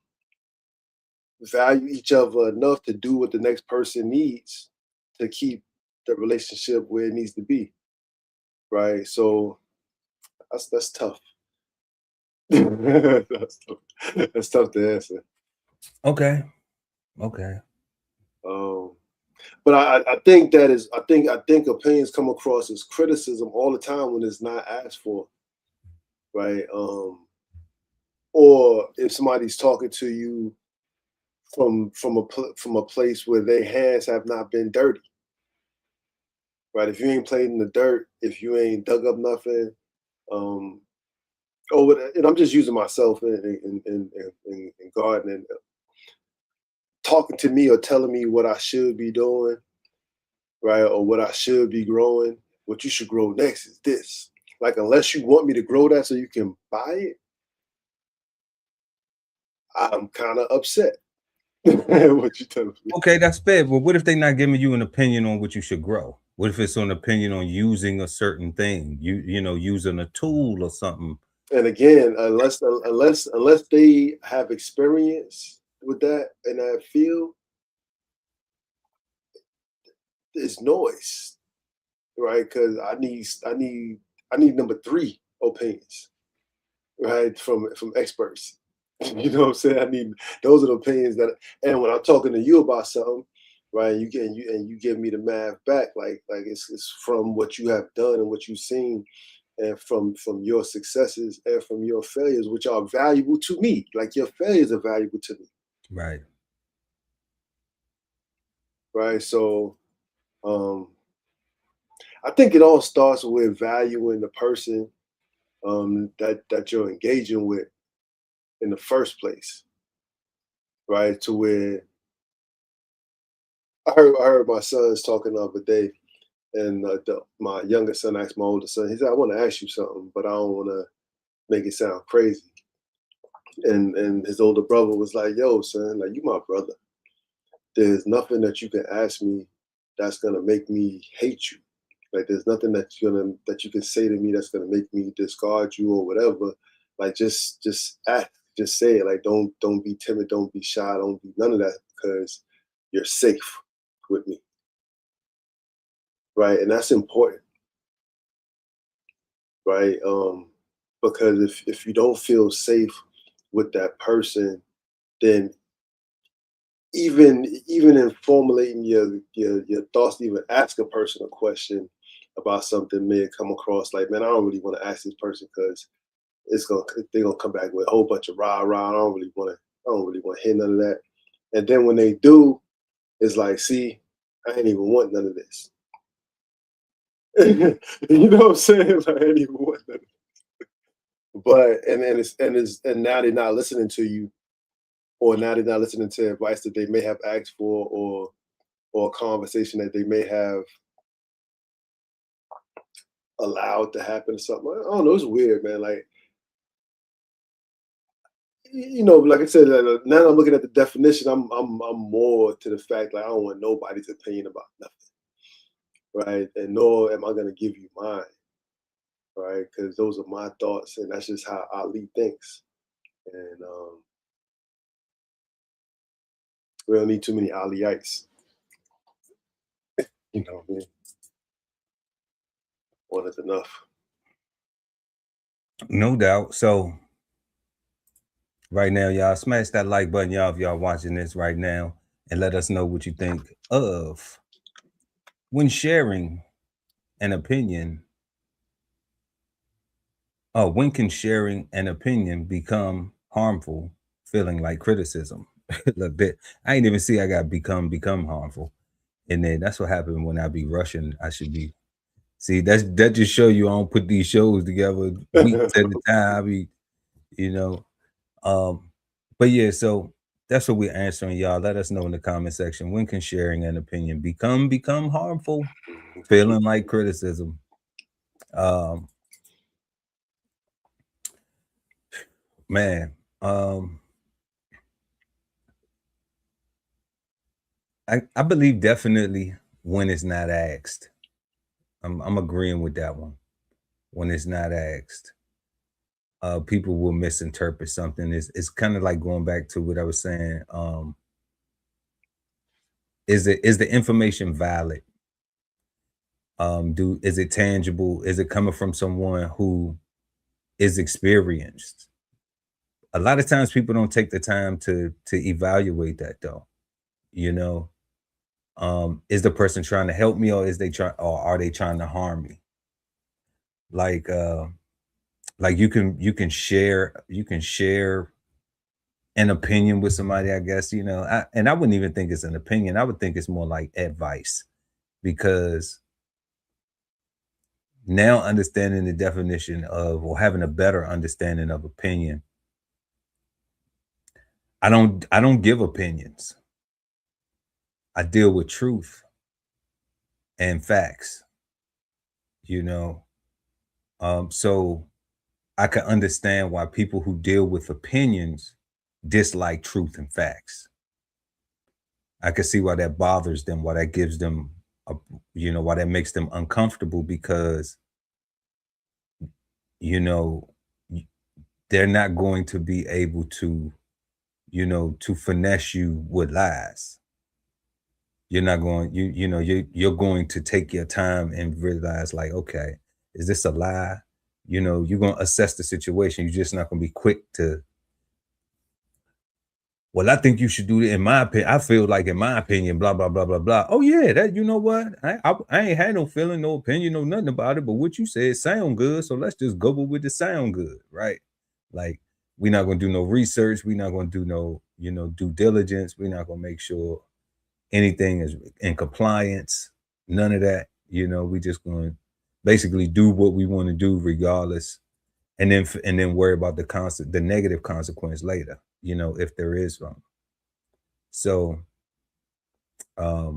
Speaker 4: value each other enough to do what the next person needs to keep the relationship where it needs to be, right? So that's tough. That's tough. That's tough to answer.
Speaker 3: Okay. Okay.
Speaker 4: Um, but I think I think opinions come across as criticism all the time when it's not asked for, right? Or if somebody's talking to you from a place where their hands have not been dirty, right? If you ain't played in the dirt, if you ain't dug up nothing, um, and I'm just using myself in gardening, talking to me or telling me what I should be doing, right, or what I should be growing. What you should grow next is this. Like, unless you want me to grow that so you can buy it, I'm kind of upset. What you telling me?
Speaker 3: Okay, that's fair. But what if they're not giving you an opinion on what you should grow? What if it's an opinion on using a certain thing? You know, using a tool or something.
Speaker 4: And again, unless they have experience with that in that field, it's noise, right? Because I need number three opinions, right, from experts. You know what I'm saying? I need those are the opinions that, and when I'm talking to you about something, right, you give me the math back, like it's from what you have done and what you've seen, and from your successes and from your failures, which are valuable to me. Like your failures are valuable to me,
Speaker 3: Right.
Speaker 4: right? So um, I think it all starts with valuing the person that you're engaging with in the first place, right? To where I heard my sons talking the other day, and my youngest son asked my older son. He said, "I want to ask you something, but I don't want to make it sound crazy." And his older brother was like, "Yo, son, like you my brother. There's nothing that you can ask me that's gonna make me hate you. Like there's nothing that you can say to me that's gonna make me discard you or whatever. Like just act, just say it. Like don't be timid, don't be shy, don't be none of that because you're safe with me, right? And that's important, right? Because if you don't feel safe with that person, then even in formulating your thoughts to even ask a person a question about something may come across like, man, I don't really want to ask this person because they're gonna come back with a whole bunch of rah rah. I don't really want to hear none of that. And then when they do, it's like, see, I ain't even want none of this. You know what I'm saying? Like, I ain't even want none of it. But and now they're not listening to you, or now they're not listening to advice that they may have asked for, or a conversation that they may have allowed to happen or something. I don't know. It's weird, man. Like you know, like I said, now that I'm looking at the definition, I'm more to the fact like I don't want nobody's opinion about nothing, right? And nor am I gonna give you mine, right? Because those are my thoughts, and that's just how Ali thinks. And we don't need too many Aliites. You know what I mean? One is enough.
Speaker 3: No doubt. So right now, y'all smash that like button, y'all, if y'all watching this right now, and let us know what you think of when sharing an opinion. Oh, when can sharing an opinion become harmful, feeling like criticism? Look, that I ain't even see I got become harmful. And then that's what happened when I be rushing. I should be that just show you I don't put these shows together weeks at a time. I be, you know. But yeah, so that's what we're answering, y'all. Let us know in the comment section. When can sharing an opinion become harmful, feeling like criticism? Man, I believe definitely when it's not asked. I'm agreeing with that one. When it's not asked, people will misinterpret something. It's kind of like going back to what I was saying. Is the information valid? Is it tangible? Is it coming from someone who is experienced? A lot of times people don't take the time to evaluate that though. You know, is the person trying to help me, or are they trying to harm me? Like you can share an opinion with somebody, I guess, you know. I wouldn't even think it's an opinion. I would think it's more like advice, because now understanding the definition of, or having a better understanding of opinion, I don't give opinions. I deal with truth and facts, you know. So I can understand why people who deal with opinions dislike truth and facts. I can see why that bothers them, why that gives them why that makes them uncomfortable, because you know they're not going to be able to to finesse you with lies. You're not going, you're going to take your time and realize, like, okay, is this a lie? You're going to assess the situation. You're just not going to be quick to, well, I think you should do it. In my opinion, I feel like, in my opinion, blah, blah, blah, blah, blah. Oh yeah, that, you know what? I ain't had no feeling, no opinion, no nothing about it. But what you said sound good. So let's just go with the sound good, right? Like, we're not going to do no research. We're not going to do no, due diligence. We're not going to make sure anything is in compliance. None of that. We just going to basically do what we want to do regardless. And then worry about the negative consequence later, if there is one. So, I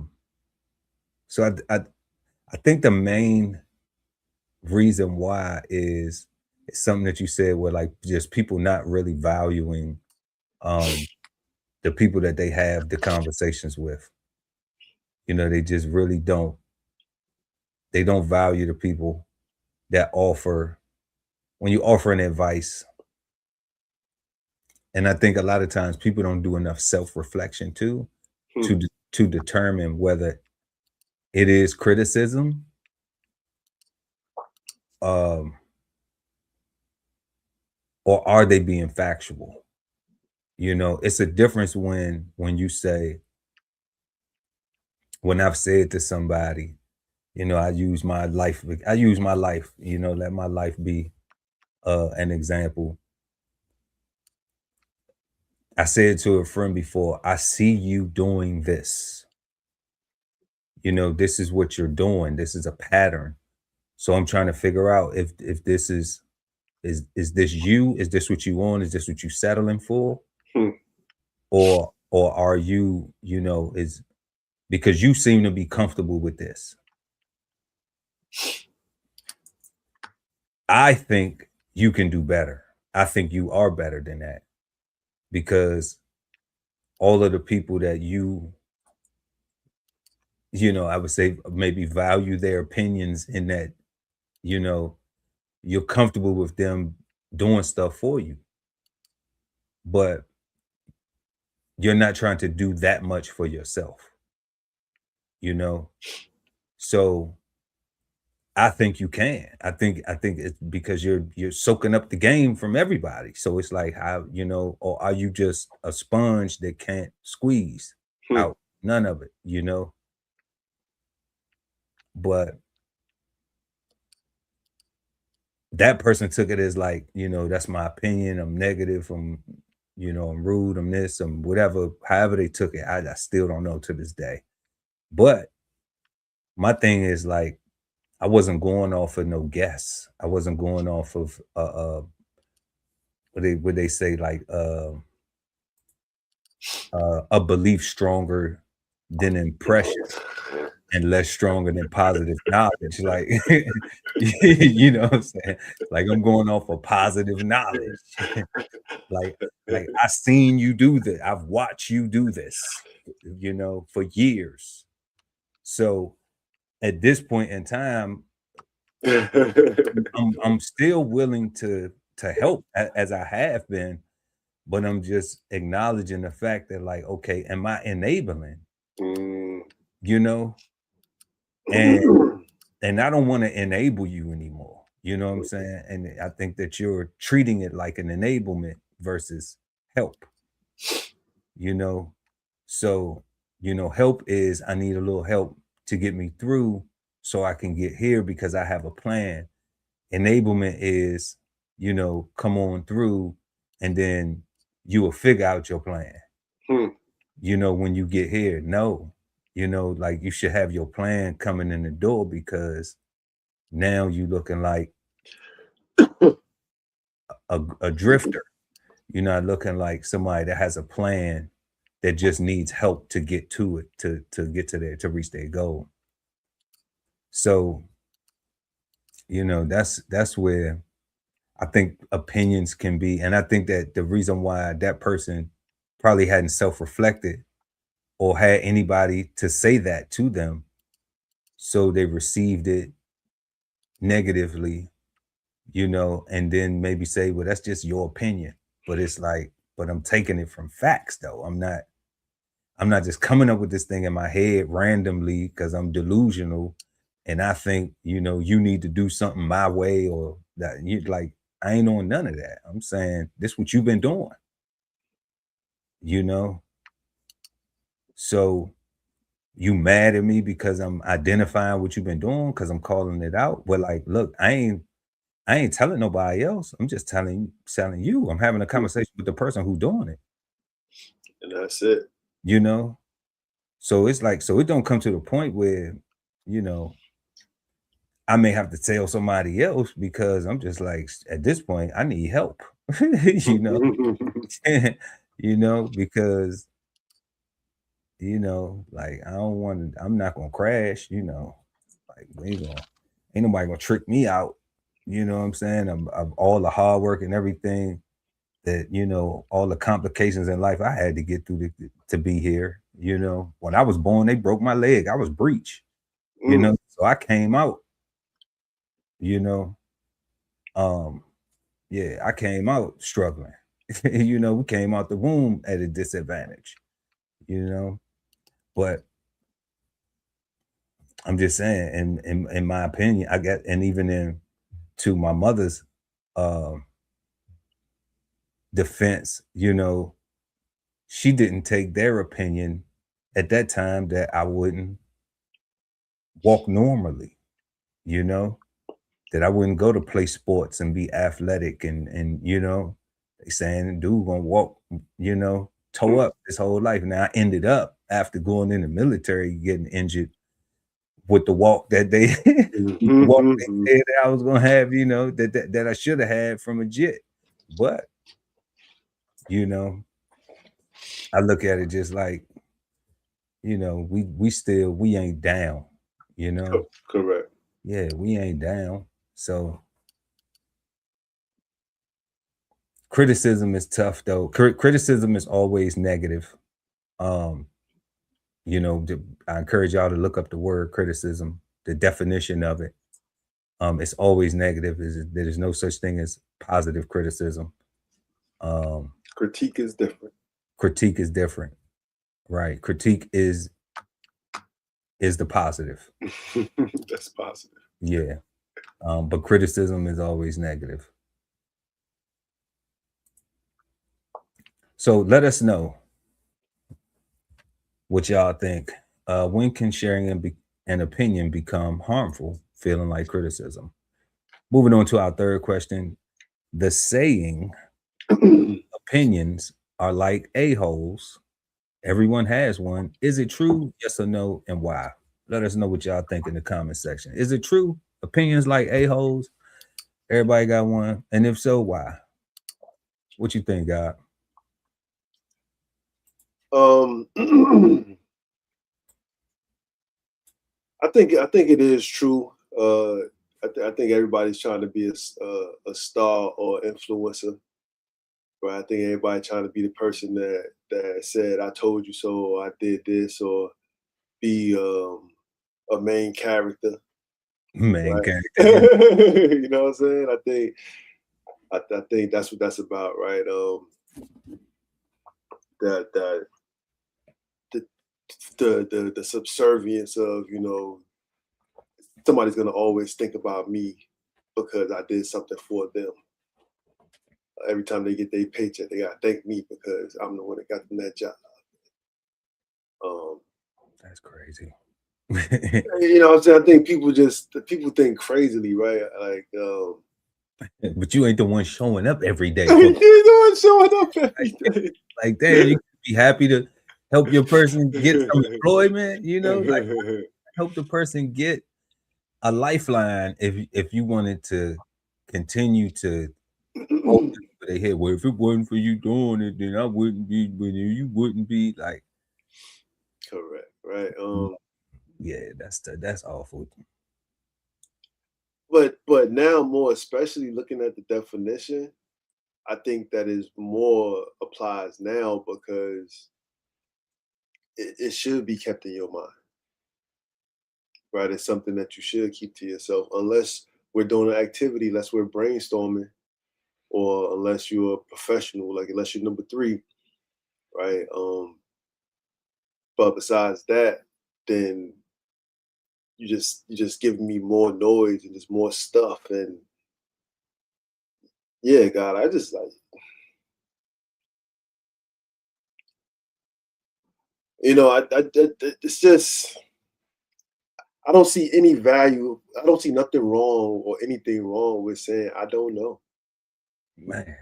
Speaker 3: think the main reason why is something that you said, where like just people not really valuing the people that they have the conversations with. They just really don't. They don't value the people that offer, when you offer an advice. And I think a lot of times people don't do enough self-reflection too, to determine whether it is criticism, or are they being factual? It's a difference when you say, when I've said to somebody, I use my life, let my life be an example. I said to a friend before, I see you doing this. This is what you're doing. This is a pattern. So I'm trying to figure out if this is this you? Is this what you want? Is this what you settling for? Or are you, is because you seem to be comfortable with this. I think you can do better. I think you are better than that. because all of the people that you know, I would say maybe value their opinions in that, you know, you're comfortable with them doing stuff for you, but you're not trying to do that much for yourself, you know? So I think you can. I think it's because you're soaking up the game from everybody. So it's like how, you know, or are you just a sponge that can't squeeze
Speaker 4: Hmm.
Speaker 3: out none of it, you know? But that person took it as like, you know, that's my opinion. I'm negative. You know, I'm rude. I'm this. I'm whatever. However they took it, I still don't know to this day. But my thing is like, I wasn't going off of no guess. I wasn't going off of what they say like a belief stronger than impression and less stronger than positive knowledge. Like, you know what I'm saying? Like I'm going off of positive knowledge. like, like I seen you do this. I've watched you do this, you know, for years. So at this point in time, I'm still willing to help as I have been, but I'm just acknowledging the fact that like, okay, am I enabling? You know, and I don't want to enable you anymore. You know what I'm saying? And I think that you're treating it like an enablement versus help. You know, so you know, help is I need a little help to get me through so I can get here because I have a plan. Enablement is, you know, come on through and then you will figure out your plan. You know, when you get here, no, you know, like you should have your plan coming in the door because now you looking like a drifter. You're not looking like somebody that has a plan that just needs help to get to it, to get to there, to reach their goal. So, you know, that's where I think opinions can be. And I think that the reason why that person probably hadn't self-reflected or had anybody to say that to them, so they received it negatively, you know, and then maybe say, well, that's just your opinion. But it's like, but I'm taking it from facts though. I'm not just coming up with this thing in my head randomly because I'm delusional and I think, you know, you need to do something my way or that you like, I ain't on none of that. I'm saying this what you've been doing, you know? So you mad at me because I'm identifying what you've been doing because I'm calling it out. But like, look, I ain't telling nobody else. I'm just telling you. I'm having a conversation with the person who's doing it,
Speaker 4: And that's it.
Speaker 3: you know? So it's like, so it don't come to the point where, you know, I may have to tell somebody else because I'm just like, at this point, I need help, you know, you know, because, you know, like I don't want to, I'm not gonna crash, you know, like ain't nobody gonna trick me out, you know what I'm saying? I'm all the hard work and everything that, you know, all the complications in life I had to get through to be here, you know. When I was born, they broke my leg, I was breech, you know, so I came out, you know. Yeah, I came out struggling. You know, we came out the womb at a disadvantage, you know. But I'm just saying, in my opinion, I got, and even in to my mother's um defense, you know, she didn't take their opinion at that time that I wouldn't walk normally, you know, that I wouldn't go to play sports and be athletic and you know, they saying dude gonna walk, you know, toe up his whole life. Now I ended up after going in the military getting injured with the walk that they with the walk they said that I was gonna have, you know, that I should have had from a jit. But you know, I look at it just like, you know, we ain't down, you know.
Speaker 4: Correct.
Speaker 3: Yeah, we ain't down. So Criticism is tough though. Criticism is always negative. You know, I encourage y'all to look up the word criticism, the definition of it. It's always negative. There's no such thing as positive criticism.
Speaker 4: Critique is different.
Speaker 3: Critique is different, right? Critique is the positive.
Speaker 4: That's positive.
Speaker 3: Yeah. But criticism is always negative. So let us know what y'all think. When can sharing an opinion become harmful, feeling like criticism? Moving on to our third question. The saying, opinions are like a-holes. Everyone has one. Is it true? Yes or no, and why? Let us know what y'all think in the comment section. Is it true? Opinions like a-holes? Everybody got one? And if so, why? What you think, God?
Speaker 4: I think it is true. I think everybody's trying to be a star or influencer, right? I think everybody trying to be the person that said "I told you so" or "I did this" or be a main character.
Speaker 3: Main
Speaker 4: right?
Speaker 3: character.
Speaker 4: You know what I'm saying? I think that's what that's about, right? The subservience of, you know, somebody's gonna always think about me because I did something for them. Every time they get their paycheck, they gotta thank me because I'm the one that got them that job.
Speaker 3: That's crazy.
Speaker 4: You know what I'm saying? I think people think crazily, right? Like,
Speaker 3: but you ain't the one showing up every day.
Speaker 4: You're the one showing up every day.
Speaker 3: Like, damn, you could be happy to help your person get some employment, you know, like help the person get a lifeline if you wanted to continue to hold them over their head. Well, if it wasn't for you doing it, then I wouldn't be, but you wouldn't be like.
Speaker 4: Correct, right?
Speaker 3: Yeah, that's awful.
Speaker 4: But now more especially looking at the definition, I think that is more applies now because it should be kept in your mind, right? It's something that you should keep to yourself, unless we're doing an activity, unless we're brainstorming, or unless you're a professional, like unless you're number 3, right? But besides that, then you just giving me more noise and just more stuff, and yeah, God, I just like, you know, it's just, I don't see any value. I don't see nothing wrong or anything wrong with saying I don't know.
Speaker 3: Man.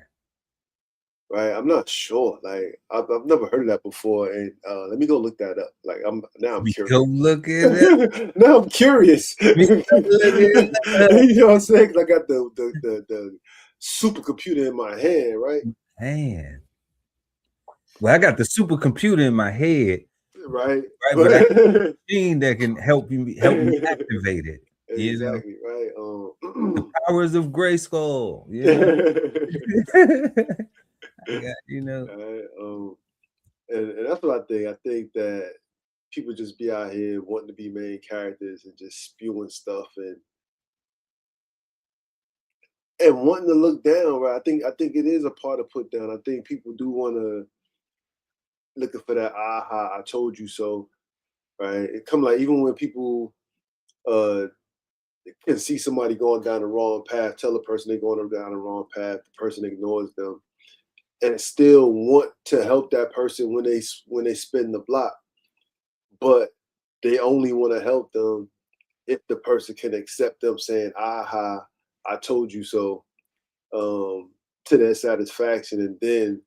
Speaker 4: Right? I'm not sure. Like I've never heard of that before, and let me go look that up. Like I'm curious.
Speaker 3: Go look at it.
Speaker 4: Now I'm curious. You know what I'm saying? 'Cause I got the supercomputer in my hand, right?
Speaker 3: Man. Well, I got the supercomputer in my head.
Speaker 4: Right.
Speaker 3: But I got a machine that can help me activate it.
Speaker 4: Exactly,
Speaker 3: you know?
Speaker 4: Right.
Speaker 3: The powers of Grayskull, you know. You know.
Speaker 4: And that's what I think. I think that people just be out here wanting to be main characters and just spewing stuff and wanting to look down, right? I think it is a part of put down. I think people do want to looking for that aha, I told you so, right? It come like even when people can see somebody going down the wrong path, tell the person they're going down the wrong path, the person ignores them, and still want to help that person when they spin the block, but they only want to help them if the person can accept them saying aha, I told you so, to their satisfaction, and then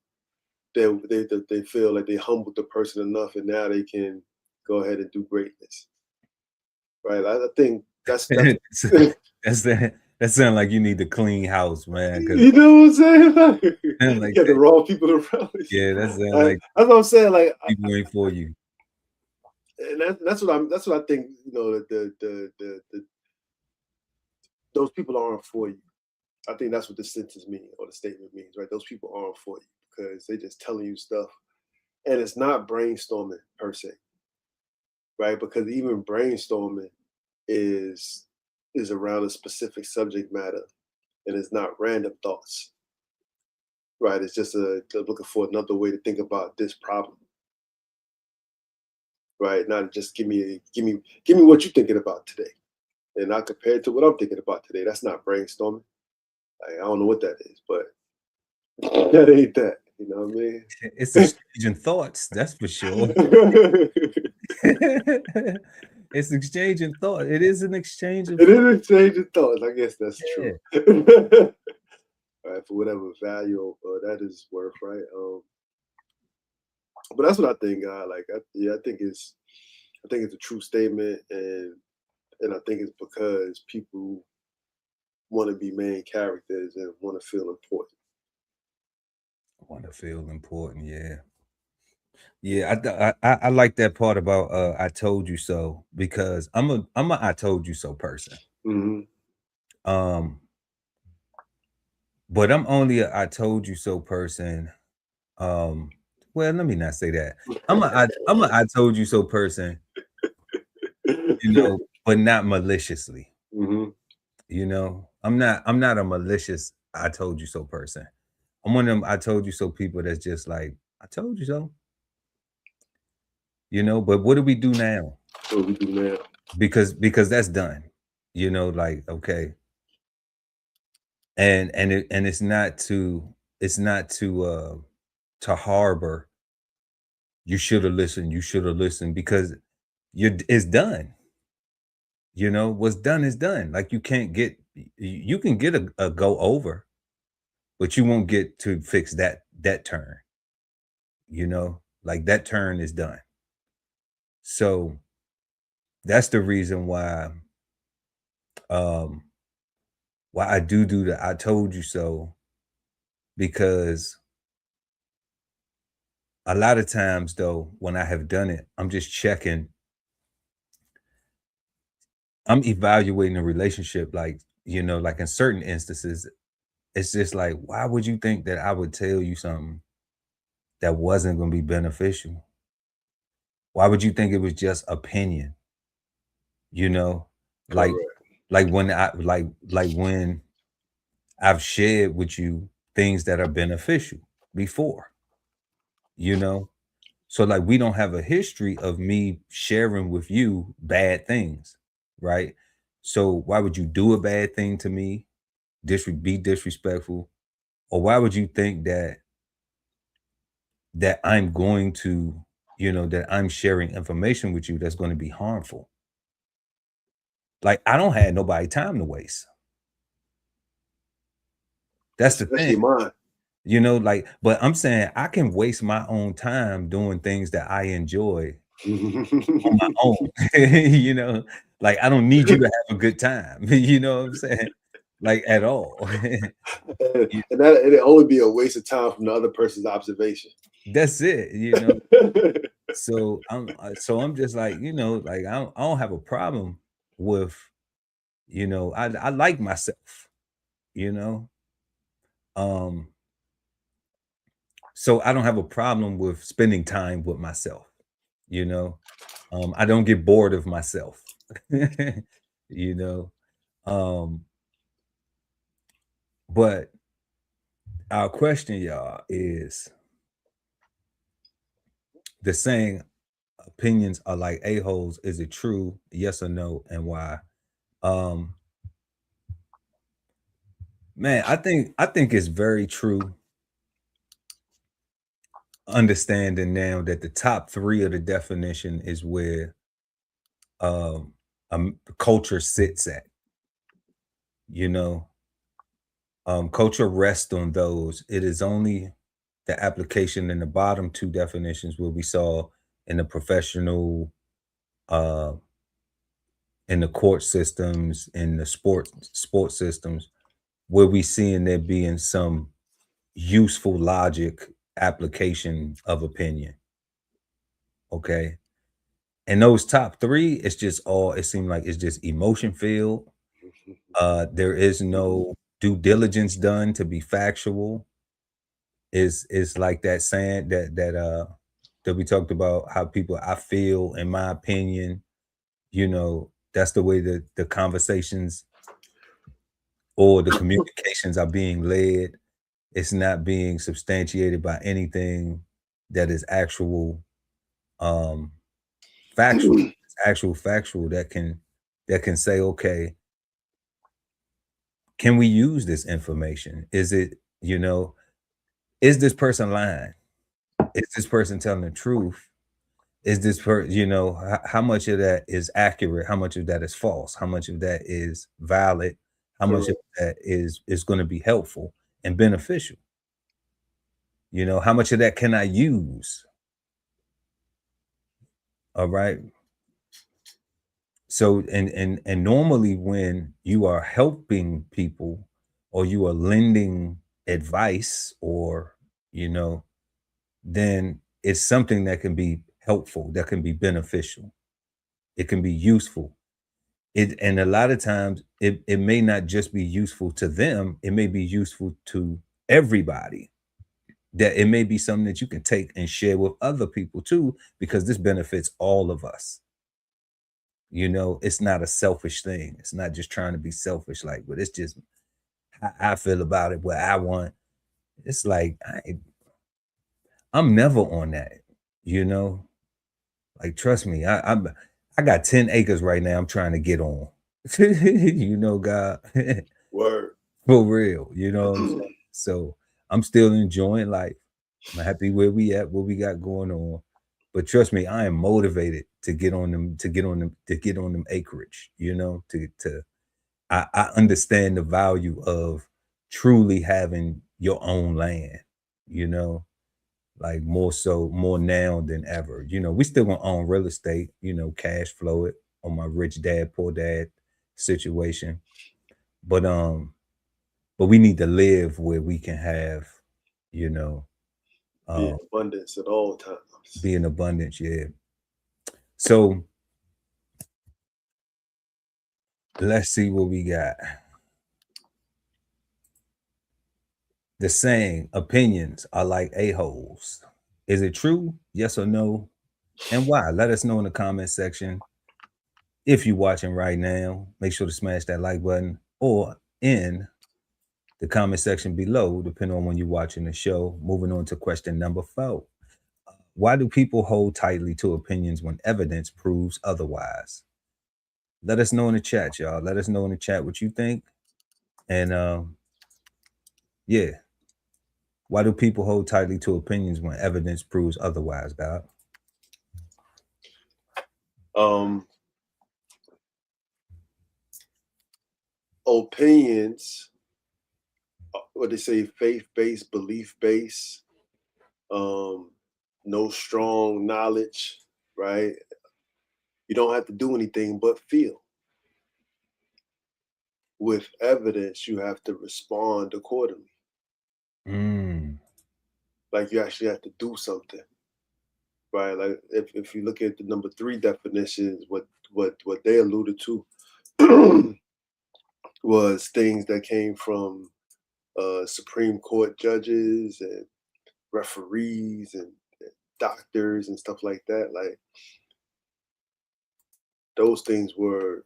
Speaker 4: they feel like they humbled the person enough, and now they can go ahead and do greatness, right? I think that's
Speaker 3: that sounds like you need to clean house, man.
Speaker 4: You know what I'm saying? Like, you got the wrong people around you.
Speaker 3: Yeah, that's
Speaker 4: like that's what I'm saying. Like
Speaker 3: people ain't for you.
Speaker 4: And that's what I think. You know, the those people aren't for you. I think that's what the sentence means or the statement means, right? Those people aren't for you because they're just telling you stuff, and it's not brainstorming per se, right? Because even brainstorming is around a specific subject matter, and it's not random thoughts, right? It's just looking for another way to think about this problem, right? Not just give me what you're thinking about today, and not compared to what I'm thinking about today. That's not brainstorming. I don't know what that is, but that ain't that. You know what I mean?
Speaker 3: It's exchanging thoughts, that's for sure. It's exchanging thought. It is an exchange of
Speaker 4: It is an exchange of thoughts. I guess that's true. Right, for whatever value that is worth, right? But that's what I think, like, I think it's a true statement, and I think it's because people want to be main characters and want to feel important.
Speaker 3: Want to feel important, yeah. Yeah, I like that part about I told you so, because I'm a I told you so person. But I'm only a I told you so person. Well, let me not say that. I'm a I told you so person, you know, but not maliciously. You know, I'm not a malicious I told you so person. I'm one of them I told you so people that's just like, I told you so. You know, but what do we do now?
Speaker 4: What we do now?
Speaker 3: Because that's done. You know, like, okay. And it's not to harbor, you should have listened, because it's done. You know, what's done is done. Like, you can't get, you can get a go over, but you won't get to fix that turn. You know, like, that turn is done. So that's the reason why I do the I told you so, because a lot of times, though, when I have done it, I'm just checking, I'm evaluating a relationship, like, you know, like in certain instances, it's just like, why would you think that I would tell you something that wasn't going to be beneficial? Why would you think it was just opinion? You know, like, when when I've shared with you things that are beneficial before, you know? So, like, we don't have a history of me sharing with you bad things, right? So why would you do a bad thing to me, be disrespectful, or why would you think that I'm going to, you know, that I'm sharing information with you that's going to be harmful? Like, I don't have nobody time to waste. That's the thing.
Speaker 4: Mine.
Speaker 3: You know, like, but I'm saying I can waste my own time doing things that I enjoy on my own. You know, like, I don't need you to have a good time. You know what I'm saying? Like, at all.
Speaker 4: And it'd only be a waste of time from the other person's observation.
Speaker 3: That's it, you know. So I'm just like, you know, like, I don't have a problem with, you know, I like myself, you know. So I don't have a problem with spending time with myself, you know. I don't get bored of myself. You know. But our question, y'all, is the saying, opinions are like a-holes. Is it true? Yes or no, and why? Man, I think it's very true. Understanding now that the top 3 of the definition is where culture sits at. You know, culture rests on those. It is only the application in the bottom 2 definitions where we saw in the professional, in the court systems, in the sports systems, where we seeing there being some useful logic application of opinion. Okay. And those top 3, it's just all, it seemed like it's just emotion filled. There is no due diligence done to be factual. Is like that saying that we talked about, how people, I feel, in my opinion, that's the way that the conversations or the communications are being led. It's not being substantiated by anything that is actual, factual. It's actual factual that can say, okay, can we use this information? Is it, is this person lying? Is this person telling the truth? Is this how much of that is accurate? How much of that is false? How much of that is valid? How much of that is going to be helpful and beneficial? How much of that can I use? All right. So, and normally when you are helping people, or you are lending advice, or, then it's something that can be helpful, that can be beneficial. It can be useful. And a lot of times it may not just be useful to them, it may be useful to everybody. That it may be something that you can take and share with other people too, because this benefits all of us. It's not a selfish thing. It's not just trying to be selfish, but it's just how I feel about it, what I want. It's like I'm never on that, like, trust me, I got 10 acres right now I'm trying to get on. God.
Speaker 4: Word.
Speaker 3: For real, you know what I'm saying? So I'm still enjoying life. I'm happy where we at, what we got going on. But trust me, I am motivated to get on them acreage, I understand the value of truly having your own land, like more now than ever. We still gonna own real estate, cash flow it on my rich dad, poor dad situation. But we need to live where we can have, you know,
Speaker 4: Be
Speaker 3: uh,
Speaker 4: in abundance at all times.
Speaker 3: be in abundance. Yeah. So let's see what we got. The saying, opinions are like a-holes. Is it true? Yes or no? And why? Let us know in the comment section. If you're watching right now, make sure to smash that like button, or in the comment section below, depending on when you're watching the show. Moving on to question number 4. Why do people hold tightly to opinions when evidence proves otherwise? Let us know in the chat, y'all. Let us know in the chat what you think. And yeah. Why do people hold tightly to opinions when evidence proves otherwise, God?
Speaker 4: Opinions, what they say, faith-based, belief-based, no strong knowledge, right? You don't have to do anything but feel. With evidence, you have to respond accordingly. Like, you actually have to do something, right? Like, if you look at the number 3 definitions, what they alluded to was things that came from Supreme Court judges and referees and doctors and stuff like that. Like, those things were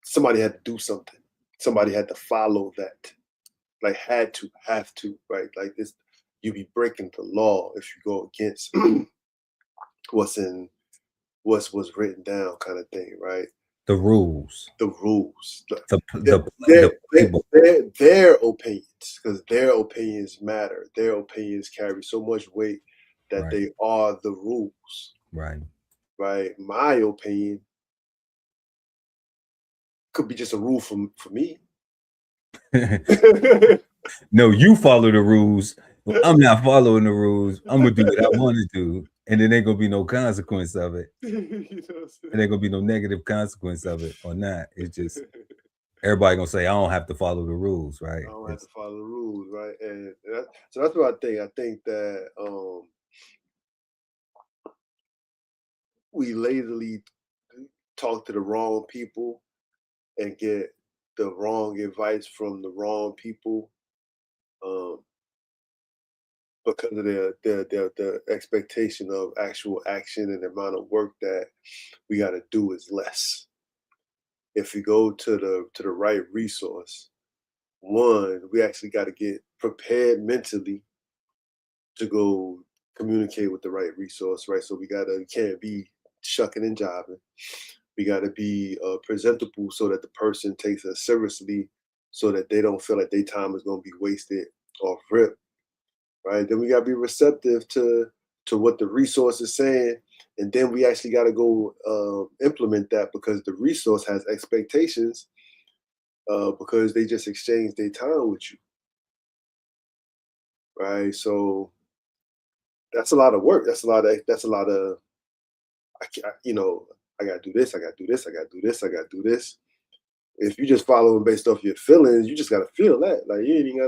Speaker 4: somebody had to do something. Somebody had to follow that. Like, have to, right? Like, this, you be breaking the law if you go against what's written down, kind of thing, right?
Speaker 3: The rules.
Speaker 4: The rules.
Speaker 3: Their
Speaker 4: opinions, because their opinions matter. Their opinions carry so much weight that
Speaker 3: right.
Speaker 4: they are the rules.
Speaker 3: Right.
Speaker 4: Right. My opinion could be just a rule for me.
Speaker 3: No, you follow the rules. But I'm not following the rules. I'm gonna do what I want to do, and then ain't gonna be no consequence of it. And ain't gonna be no negative consequence of it or not. It's just everybody gonna say I don't have to follow the rules, right?
Speaker 4: I don't have to follow the rules, right? And so that's what I think. I think that we lazily talk to the wrong people and get the wrong advice from the wrong people, because of the expectation of actual action, and the amount of work that we got to do is less. If we go to the right resource, one, we actually got to get prepared mentally to go communicate with the right resource, right? So we can't be shucking and jiving. We got to be presentable so that the person takes us seriously, so that they don't feel like their time is going to be wasted off rip, right? Then we got to be receptive to what the resource is saying, and then we actually got to go implement that, because the resource has expectations, because they just exchanged their time with you, right? So that's a lot of work. That's a lot of I gotta do this, I gotta do this, I gotta do this, I gotta do this. If you just following based off your feelings, you just gotta feel that. Like you ain't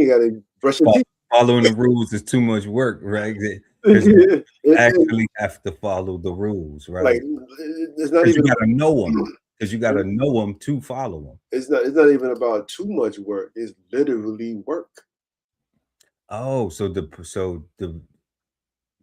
Speaker 4: gotta brush your teeth.
Speaker 3: Following the rules is too much work, right? Because you actually have to follow the rules, right?
Speaker 4: Like it's not even,
Speaker 3: you gotta know them. Because you gotta know them to follow them.
Speaker 4: It's not even about too much work. It's literally work.
Speaker 3: Oh, so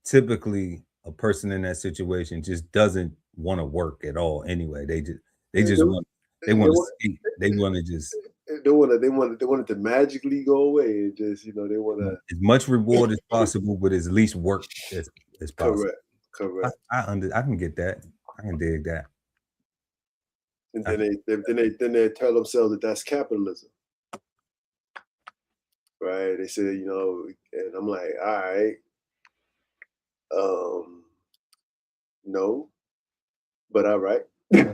Speaker 3: typically a person in that situation just doesn't want to work at all anyway. They want to escape. They want to just
Speaker 4: they want it to magically go away, and just they want to
Speaker 3: as much reward as possible with as least work as possible.
Speaker 4: Correct.
Speaker 3: I can get that. I can dig that.
Speaker 4: And then they tell themselves that that's capitalism, right? They say, and I'm like, all right, no, but all right.
Speaker 3: Don't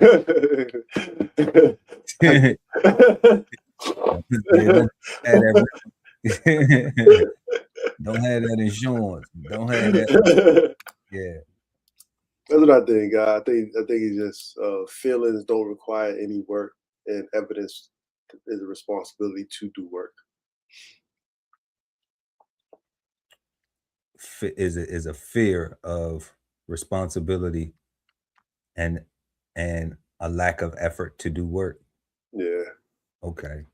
Speaker 3: have that insurance. Don't have that. Yeah.
Speaker 4: That's what I think. I think it's just feelings don't require any work, and evidence is a responsibility to do work.
Speaker 3: Is a fear of responsibility and a lack of effort to do work.
Speaker 4: Yeah.
Speaker 3: Okay.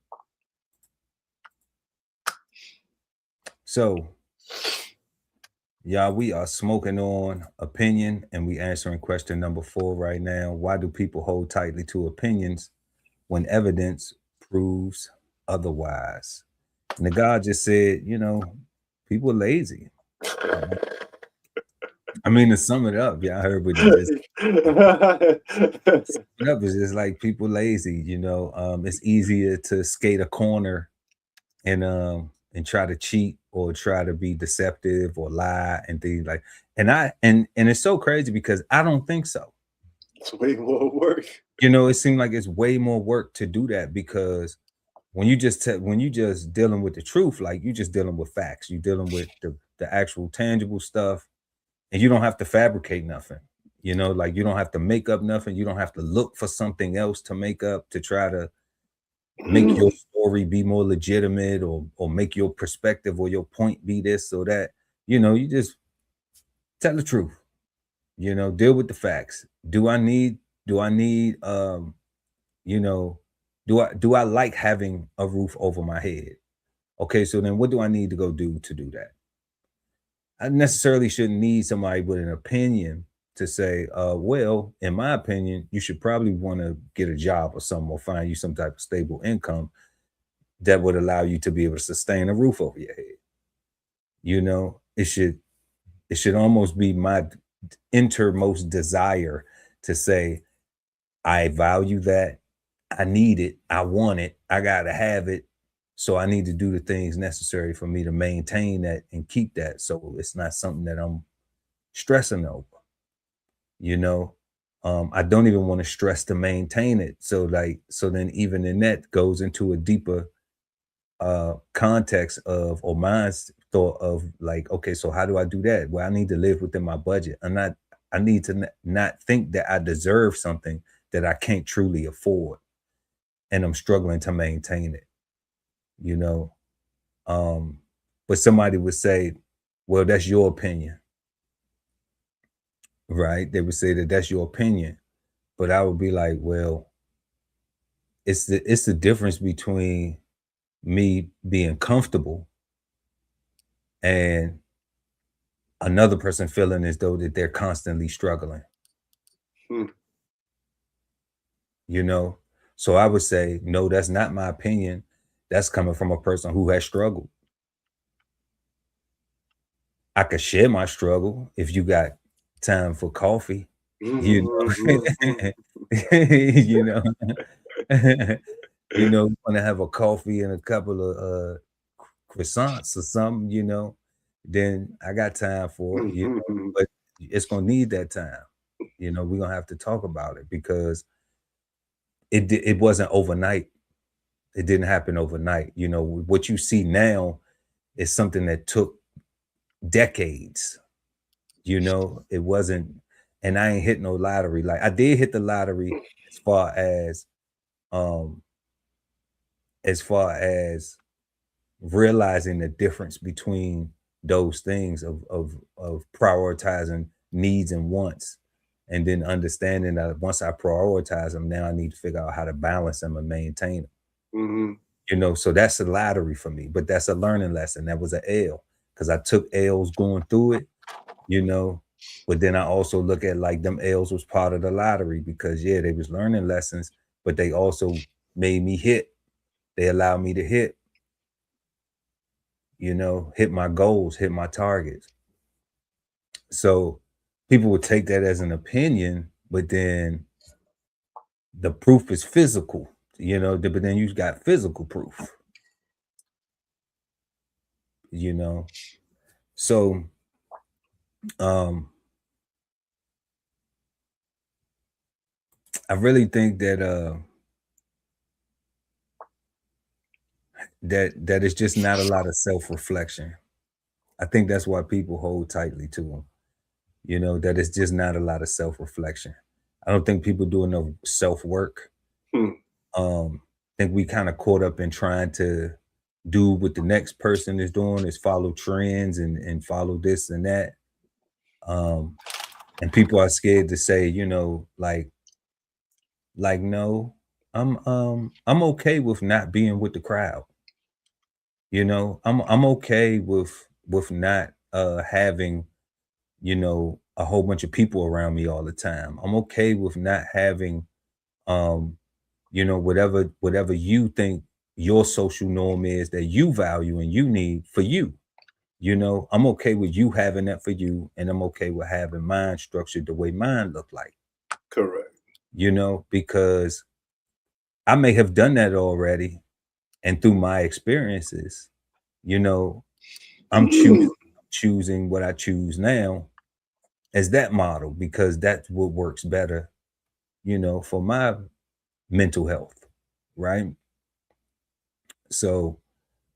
Speaker 3: So, y'all, we are smoking on opinion, and we answering question number 4 right now. Why do people hold tightly to opinions when evidence proves otherwise? And the guy just said, people are lazy. I mean, to sum it up, y'all heard what you just sum it up. It's just like people lazy, it's easier to skate a corner and try to cheat or try to be deceptive or lie and things like. And it's so crazy because I don't think so.
Speaker 4: It's way more work.
Speaker 3: It seems like it's way more work to do that, because when you just dealing with the truth, like you just dealing with facts, you dealing with the actual tangible stuff, and you don't have to fabricate nothing. Like you don't have to make up nothing. You don't have to look for something else to make up to try to make your story be more legitimate or make your perspective or your point be this or that. You just tell the truth. Deal with the facts. Do I like having a roof over my head? Okay, so then what do I need to go do to do that? I necessarily shouldn't need somebody with an opinion to say, well, in my opinion, you should probably want to get a job or something, or find you some type of stable income that would allow you to be able to sustain a roof over your head. It should almost be my innermost desire to say, I value that, I need it, I want it, I gotta have it, so I need to do the things necessary for me to maintain that and keep that, so it's not something that I'm stressing over. I don't even want to stress to maintain it. So then even in that goes into a deeper context of, or mind's thought of like, okay, so how do I do that? Well, I need to live within my budget. I need to not think that I deserve something that I can't truly afford, and I'm struggling to maintain it. But somebody would say, well, that's your opinion, right? They would say that that's your opinion, but I would be like, well, it's the difference between me being comfortable and another person feeling as though that they're constantly struggling.
Speaker 4: Hmm.
Speaker 3: You know, so I would say, no, that's not my opinion. That's coming from a person who has struggled. I could share my struggle if you got time for coffee, you know. You know, you know, want to have a coffee and a couple of croissants or something, you know, then I got time for it, you know, but it's gonna need that time. You know, we're gonna have to talk about it because it wasn't overnight. It didn't happen overnight. You know, what you see now is something that took decades. You know, it wasn't, and I ain't hit no lottery. Like I did hit the lottery um as far as realizing the difference between those things of prioritizing needs and wants, and then understanding that once I prioritize them, now I need to figure out how to balance them and maintain them.
Speaker 4: Mm-hmm.
Speaker 3: You know, so that's a lottery for me, but that's a learning lesson. That was an L because I took L's going through it, you know. But then I also look at like them L's was part of the lottery because yeah, they was learning lessons, but they also made me hit. They allowed me to hit, you know, hit my goals, hit my targets. So people would take that as an opinion, but then the proof is physical, you know, but then you got physical proof, you know. So I really think that that it's just not a lot of self-reflection. I think that's why people hold tightly to them. You know, that it's just not a lot of self-reflection. I don't think people do enough self-work. I think we kind of caught up in trying to do what the next person is doing, is follow trends and follow this and that. And people are scared to say, you know, like no, I'm okay with not being with the crowd. You know, I'm okay with not having, you know, a whole bunch of people around me all the time. I'm okay with not having you know, whatever you think your social norm is that you value and you need for you. You know, I'm okay with you having that for you, and I'm okay with having mine structured the way mine look like.
Speaker 4: Correct.
Speaker 3: You know, because I may have done that already, and through my experiences, you know, I'm choosing what I choose now as that model because that's what works better, you know, for my mental health, right? So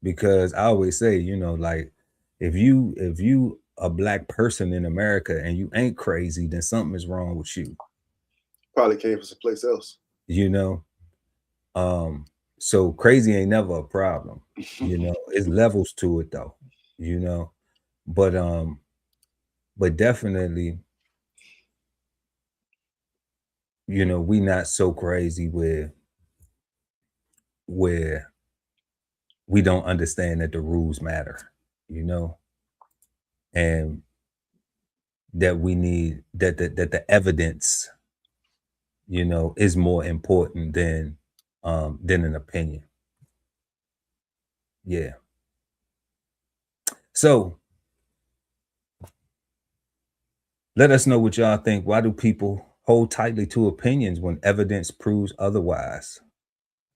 Speaker 3: because I always say, you know, like if you a black person in America and you ain't crazy, then something is wrong with you.
Speaker 4: Probably came from someplace else.
Speaker 3: You know, so crazy ain't never a problem. You know, it's levels to it though. You know, but definitely, you know, we not so crazy where we don't understand that the rules matter. You know, and that we need that the evidence, you know, is more important than an opinion. Yeah. So let us know what y'all think. Why do people hold tightly to opinions when evidence proves otherwise?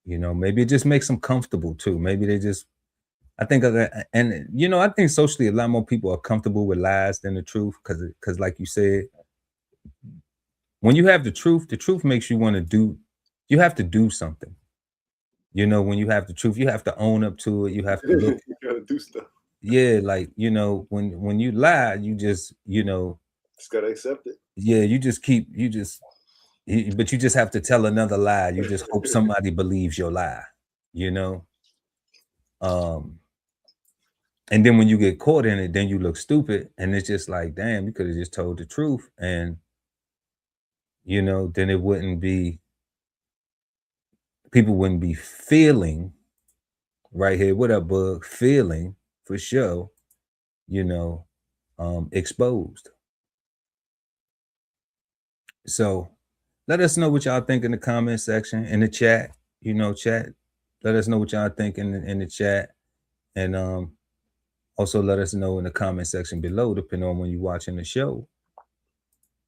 Speaker 3: You know, maybe it just makes them comfortable too. Maybe they just, I think of that, and you know, I think socially a lot more people are comfortable with lies than the truth because like you said, when you have the truth makes you want to do, you have to do something. You know, when you have the truth, you have to own up to it. You have to look.
Speaker 4: You gotta do stuff.
Speaker 3: Yeah, like, you know, when you lie, you just, you know,
Speaker 4: Just gotta accept it.
Speaker 3: yeah, but you just have to tell another lie. You just hope somebody believes your lie, you know? And then when you get caught in it, then you look stupid. And it's just like, damn, you could have just told the truth. And, you know, then it wouldn't be people wouldn't be feeling right here. What up, Bug? Feeling for sure, you know, exposed. So let us know what y'all think in the comment section, in the chat, you know, chat. Let us know what y'all think in the chat. And also let us know in the comment section below, depending on when you're watching the show.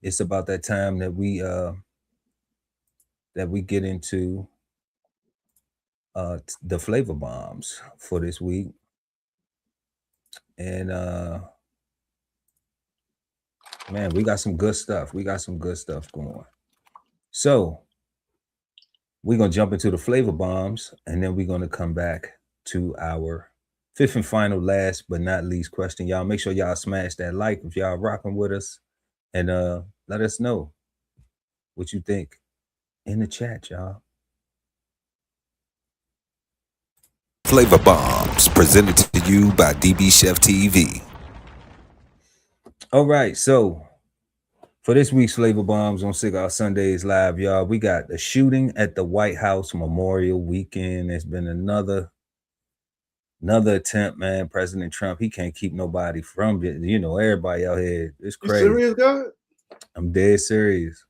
Speaker 3: It's about that time that we get into the flavor bombs for this week. And man, we got some good stuff. We got some good stuff going. So we're gonna jump into the flavor bombs, and then we're gonna come back to our fifth and final, last but not least question. Y'all make sure y'all smash that like if y'all rocking with us, and let us know what you think in the chat, y'all.
Speaker 1: Flavor Bombs, presented to you by DBCHEFTV.
Speaker 3: All right, so for this week's Flavor Bombs on Cigar Sundays Live, y'all, we got the shooting at the White House Memorial Weekend. There's been another attempt, man. President Trump, he can't keep nobody from it. You know, everybody out here, it's crazy.
Speaker 4: You serious, God?
Speaker 3: I'm dead serious.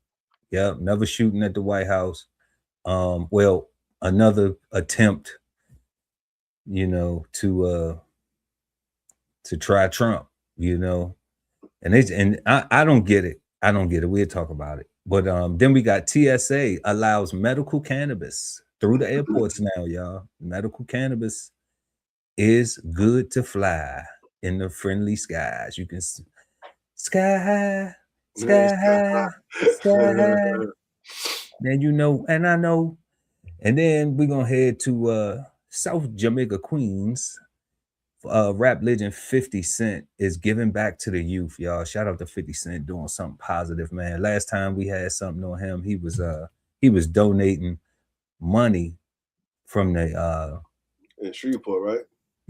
Speaker 3: Yep, another shooting at the White House. Well, another attempt, you know, to try Trump, you know. And I don't get it. I don't get it. We'll talk about it. But then we got TSA allows medical cannabis through the airports now, y'all. Medical cannabis is good to fly in the friendly skies. You can sky high, sky high, sky high. Then you know, and I know. And then we're gonna head to South Jamaica, Queens. Rap legend 50 Cent is giving back to the youth, y'all. Shout out to 50 Cent doing something positive, man. Last time we had something on him, he was donating money from the
Speaker 4: in Shreveport, right?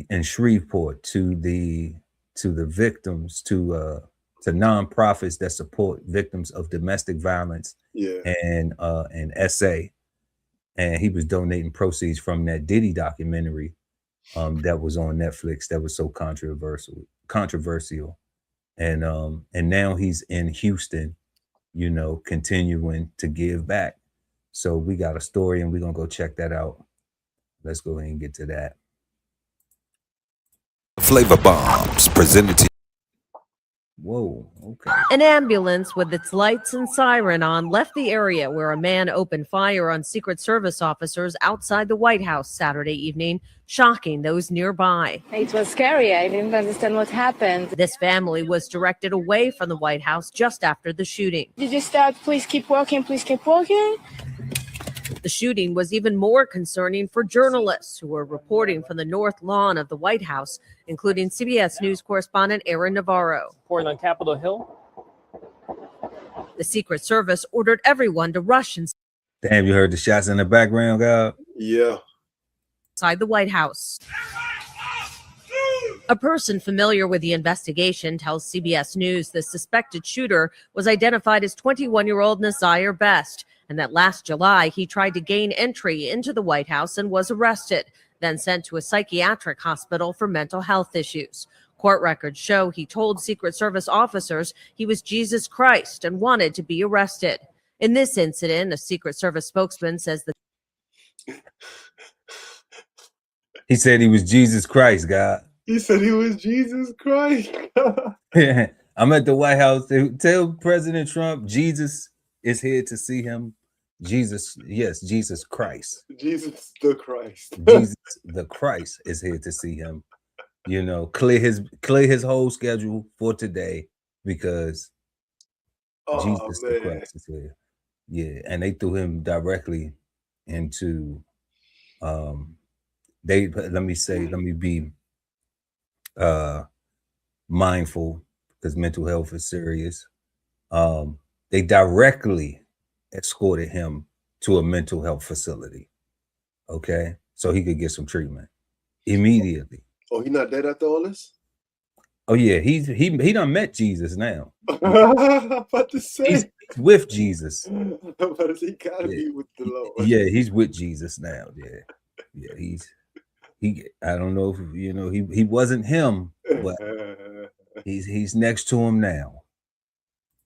Speaker 3: In Shreveport to the victims, to nonprofits that support victims of domestic violence.
Speaker 4: Yeah.
Speaker 3: And SA. And he was donating proceeds from that Diddy documentary that was on Netflix that was so controversial. And now he's in Houston, you know, continuing to give back. So we got a story and we're gonna go check that out. Let's go ahead and get to that.
Speaker 1: Flavor Bombs, presented to
Speaker 3: Whoa, okay.
Speaker 5: An ambulance with its lights and siren on left the area where a man opened fire on Secret Service officers outside the White House Saturday evening, shocking those nearby.
Speaker 6: It was scary. I didn't understand what happened.
Speaker 5: This family was directed away from the White House just after the shooting.
Speaker 6: Did you start, please keep walking, please keep walking?
Speaker 5: The shooting was even more concerning for journalists who were reporting from the north lawn of the White House, including CBS News correspondent Aaron Navarro.
Speaker 7: Reporting on Capitol Hill.
Speaker 5: The Secret Service ordered everyone to rush
Speaker 3: Damn, you heard the shots in the background, God?
Speaker 4: Yeah.
Speaker 5: inside the White House. A person familiar with the investigation tells CBS News the suspected shooter was identified as 21-year-old Nasir Best, and that last July he tried to gain entry into the White House and was arrested, then sent to a psychiatric hospital for mental health issues. Court records show he told Secret Service officers he was Jesus Christ and wanted to be arrested. In this incident, a Secret Service spokesman says that
Speaker 3: he said he was Jesus Christ, God.
Speaker 4: He said he was Jesus Christ.
Speaker 3: I'm at the White House. Tell President Trump Jesus is here to see him. Jesus, yes, Jesus Christ.
Speaker 4: Jesus the Christ.
Speaker 3: Jesus the Christ is here to see him. You know, clear his whole schedule for today because Jesus the Christ is here. Yeah, and they threw him directly into let me be mindful because mental health is serious. They directly escorted him to a mental health facility, okay, so he could get some treatment immediately.
Speaker 4: Oh, he not dead after all this?
Speaker 3: Oh yeah, he done met Jesus now.
Speaker 4: I'm about to say
Speaker 3: with Jesus.
Speaker 4: But he gotta be with the Lord.
Speaker 3: Yeah, he's with Jesus now. Yeah, he. I don't know if he wasn't him, but he's next to him now.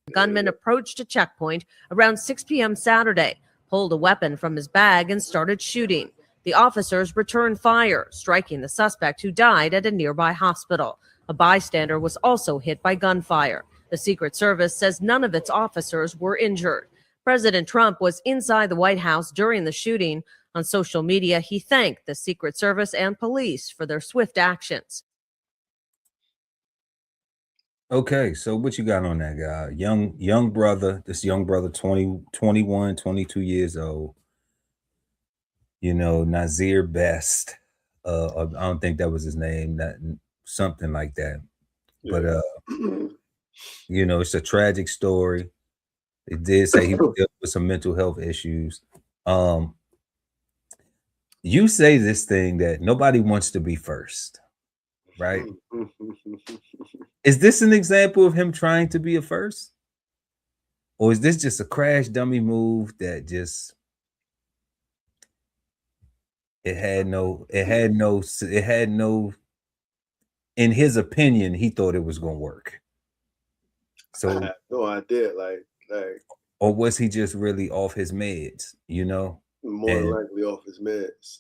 Speaker 5: The gunman approached a checkpoint around 6 p.m. Saturday, pulled a weapon from his bag, and started shooting. The officers returned fire, striking the suspect, who died at a nearby hospital. A bystander was also hit by gunfire. The Secret Service says none of its officers were injured. President Trump was inside the White House during the shooting. On social media, he thanked the Secret Service and police for their swift actions.
Speaker 3: Okay, so what you got on that guy? Young brother, 21, 22 years old. Nazir Best. I don't think that was his name, something like that.
Speaker 4: Yeah.
Speaker 3: But it's a tragic story. It did say he was dealing with some mental health issues. You say this thing that nobody wants to be first, right? Is this an example of him trying to be a first? Or is this just a crash dummy move that just it had no, in his opinion, he thought it was gonna work. So
Speaker 4: I had no idea, like
Speaker 3: or was he just really off his meds,
Speaker 4: more than likely off his meds.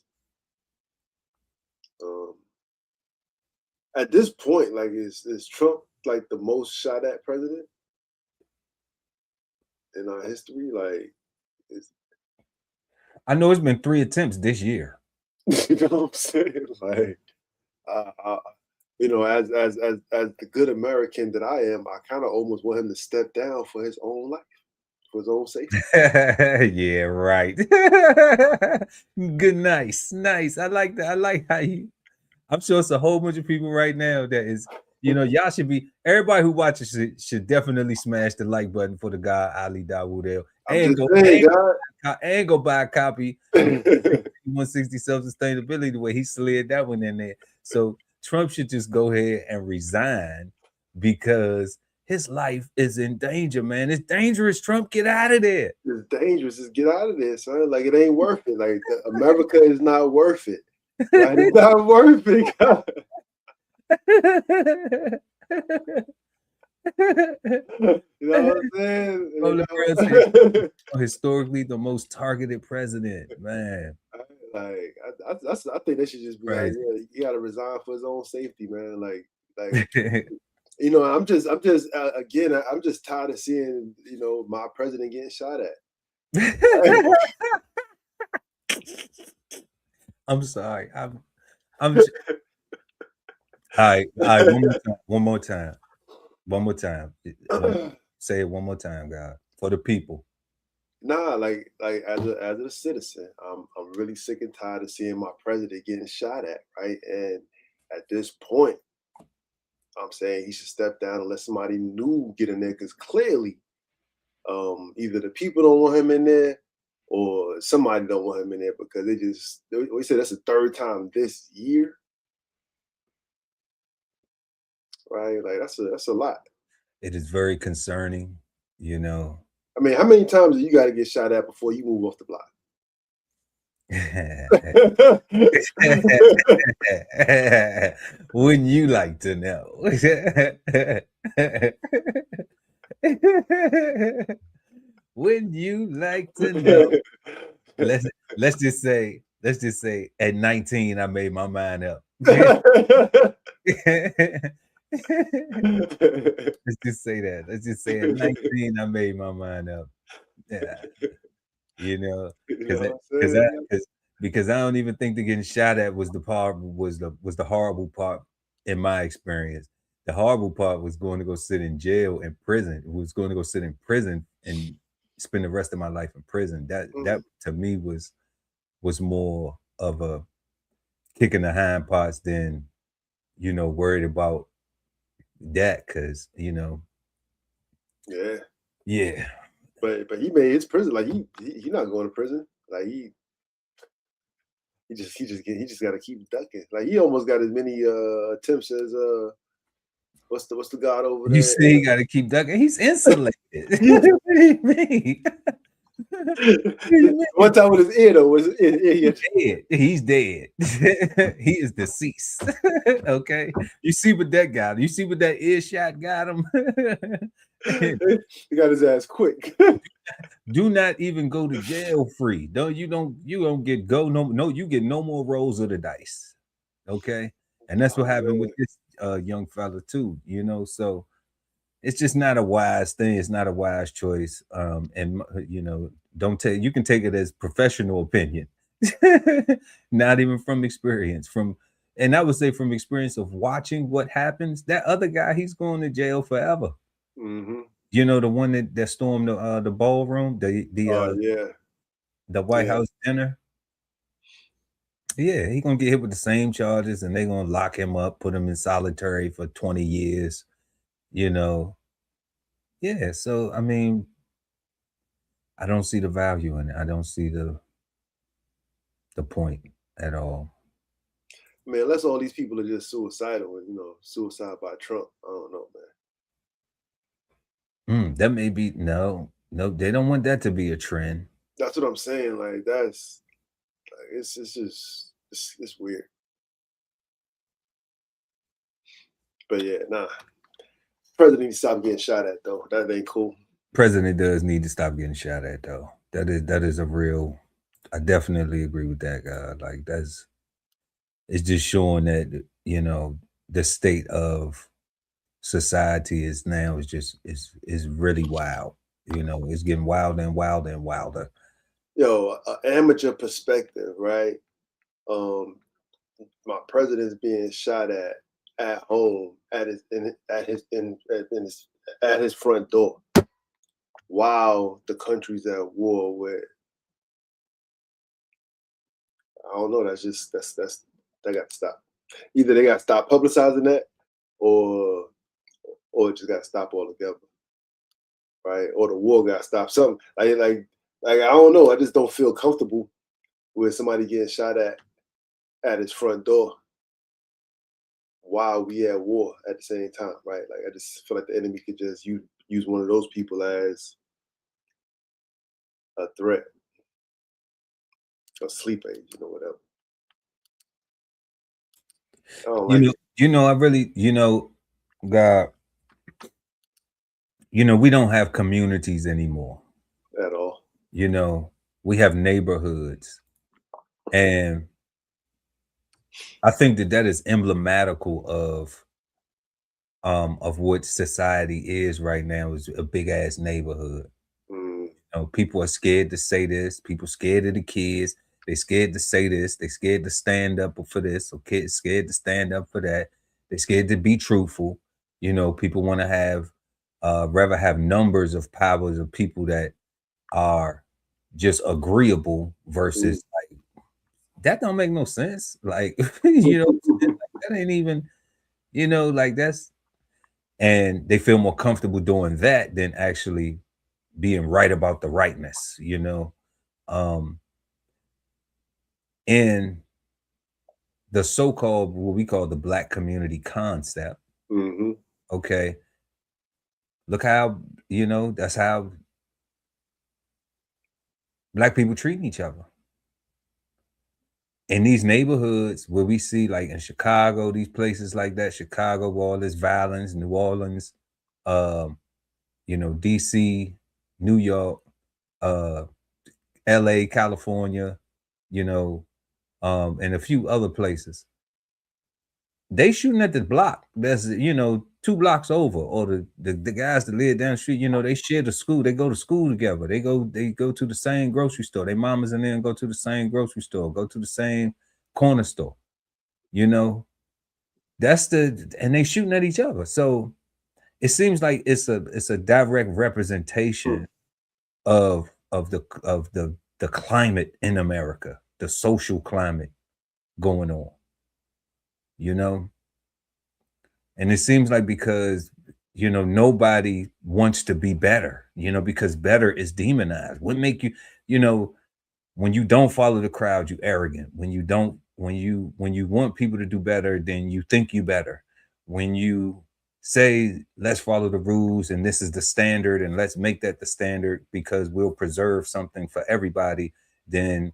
Speaker 4: At this point, like is Trump like the most shot at president in our history? Like,
Speaker 3: I know it's been 3 attempts this year.
Speaker 4: You know what I'm saying? Like, as the good American that I am, I kind of almost want him to step down for his own life, for his own safety.
Speaker 3: Yeah, right. Good, nice. I like that. I like how you. I'm sure it's a whole bunch of people right now that is, y'all should be. Everybody who watches it should definitely smash the like button for the guy Ali Dawood. And go buy a copy. 160 Self-Sustainability, the way he slid that one in there. So Trump should just go ahead and resign because his life is in danger, man. It's dangerous. Trump, get out of there.
Speaker 4: It's dangerous. Just get out of there, son. Like, it ain't worth it. Like, America is not worth it. Like, it's not worth it. You know what I'm saying?
Speaker 3: Historically, the most targeted president, man.
Speaker 4: Like, I think that should just be like, yeah, you got to resign for his own safety, man. Like, I'm just tired of seeing, my president getting shot at.
Speaker 3: I'm sorry. I'm just, all right. One more time. Say it one more time, God, for the people.
Speaker 4: Nah, like as a citizen, I'm really sick and tired of seeing my president getting shot at, right? And at this point, I'm saying he should step down and let somebody new get in there, because clearly, either the people don't want him in there, or somebody don't want him in there, because we said that's the third time this year, right? Like that's a lot.
Speaker 3: It is very concerning,
Speaker 4: I mean, how many times do you got to get shot at before you move off the block?
Speaker 3: Wouldn't you like to know? Wouldn't you like to know? Let's just say at 19 I made my mind up. Let's just say that. Let's just say at 19 I made my mind up. Yeah. Because I don't even think that getting shot at was the horrible part in my experience. The horrible part was going to go sit in jail and prison. It was going to go sit in prison and spend the rest of my life in prison. That to me was more of a kick in the hind parts than worried about that, because yeah.
Speaker 4: But he made his prison, like he not going to prison. Like he just got to keep ducking. Like he almost got as many attempts as what's the god over there?
Speaker 3: You see, he got to keep ducking. He's insulated. What do you mean?
Speaker 4: One time with his ear though was
Speaker 3: Dead. He's dead. He is deceased. Okay. You see what that got him? You see what that earshot got him?
Speaker 4: He got his ass quick.
Speaker 3: Do not even go to jail free. You don't get you get no more rolls of the dice. Okay. And that's what happened with this young fella too, you know. So it's just not a wise thing. It's not a wise choice. And you know, you can take it as professional opinion, not even from experience. And I would say from experience of watching what happens. That other guy, he's going to jail forever.
Speaker 4: Mm-hmm.
Speaker 3: You know, the one that stormed the ballroom, the Whitehouse dinner. Yeah, he's gonna get hit with the same charges, and they're gonna lock him up, put him in solitary for 20 years. You know, yeah. So I mean, I don't see the value in it. I don't see the point at all.
Speaker 4: Man, unless all these people are just suicidal and, you know, suicide by Trump. I don't know, man.
Speaker 3: That may be no, they don't want that to be a trend.
Speaker 4: That's what I'm saying. Like it's just it's weird. But yeah, nah. President needs to stop getting shot at though. That ain't cool.
Speaker 3: President does need to stop getting shot at though. That is a real. I definitely agree with that guy. Like it's just showing that, you know, the state of society is really wild. You know, it's getting wilder and wilder and wilder.
Speaker 4: Yo, amateur perspective, right? My president's being shot at home at his front door, while the country's at war with. I don't know. That's they got to stop. Either they got to stop publicizing that, or it just got to stop altogether, right? Or the war got to stop. Something like I don't know. I just don't feel comfortable with somebody getting shot at his front door while we at war at the same time, right? Like I just feel like the enemy could just use one of those people as a threat, a sleep aid, you know, whatever. I don't like
Speaker 3: I really, God, we don't have communities anymore
Speaker 4: at all.
Speaker 3: We have neighborhoods, and I think that is emblematical of what society is right now, is a big ass neighborhood. People are scared to say this. People scared of the kids. They scared to say this. They scared to stand up for this. Or kids scared to stand up for that. They scared to be truthful. People want to have rather have numbers of powers of people that are just agreeable versus like that don't make no sense. Like that ain't even like that's, and they feel more comfortable doing that than actually being right about the rightness, in the so-called what we call the Black community concept. Okay, look how that's how Black people treat each other in these neighborhoods where we see, like in Chicago, these places like that, Chicago, all this violence, New Orleans, DC, New York, LA, California, and a few other places. They shooting at the block that's 2 blocks over, or the guys that live down the street, they share the school. They go to school together. They go to the same grocery store. Their mamas and them go to the same grocery store, go to the same corner store. That's and they shooting at each other. So it seems like it's a direct representation of the climate in America, the social climate going on. And it seems like because nobody wants to be better, because better is demonized. What make you, when you don't follow the crowd, you arrogant. When you want people to do better, then you think you better. When you say, let's follow the rules and this is the standard and let's make that the standard because we'll preserve something for everybody, then,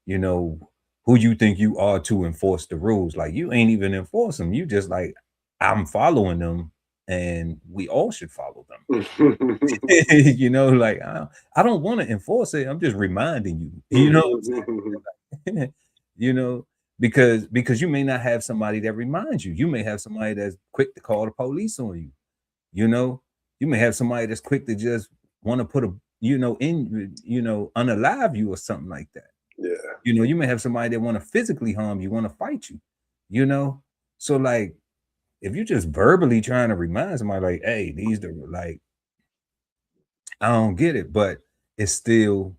Speaker 3: you know, who you think you are to enforce the rules? Like, you ain't even enforce them. You just like, I'm following them and we all should follow them. You know, like, I don't want to enforce it. I'm just reminding you, you know what I'm saying? You know, because you may not have somebody that reminds you. You may have somebody that's quick to call the police on you. You know, you may have somebody that's quick to just want to put a, unalive you or something like that.
Speaker 4: Yeah.
Speaker 3: You know, you may have somebody that want to physically harm you, want to fight you, you know? So like, if you're just verbally trying to remind somebody like, hey, these are like, I don't get it, but it's still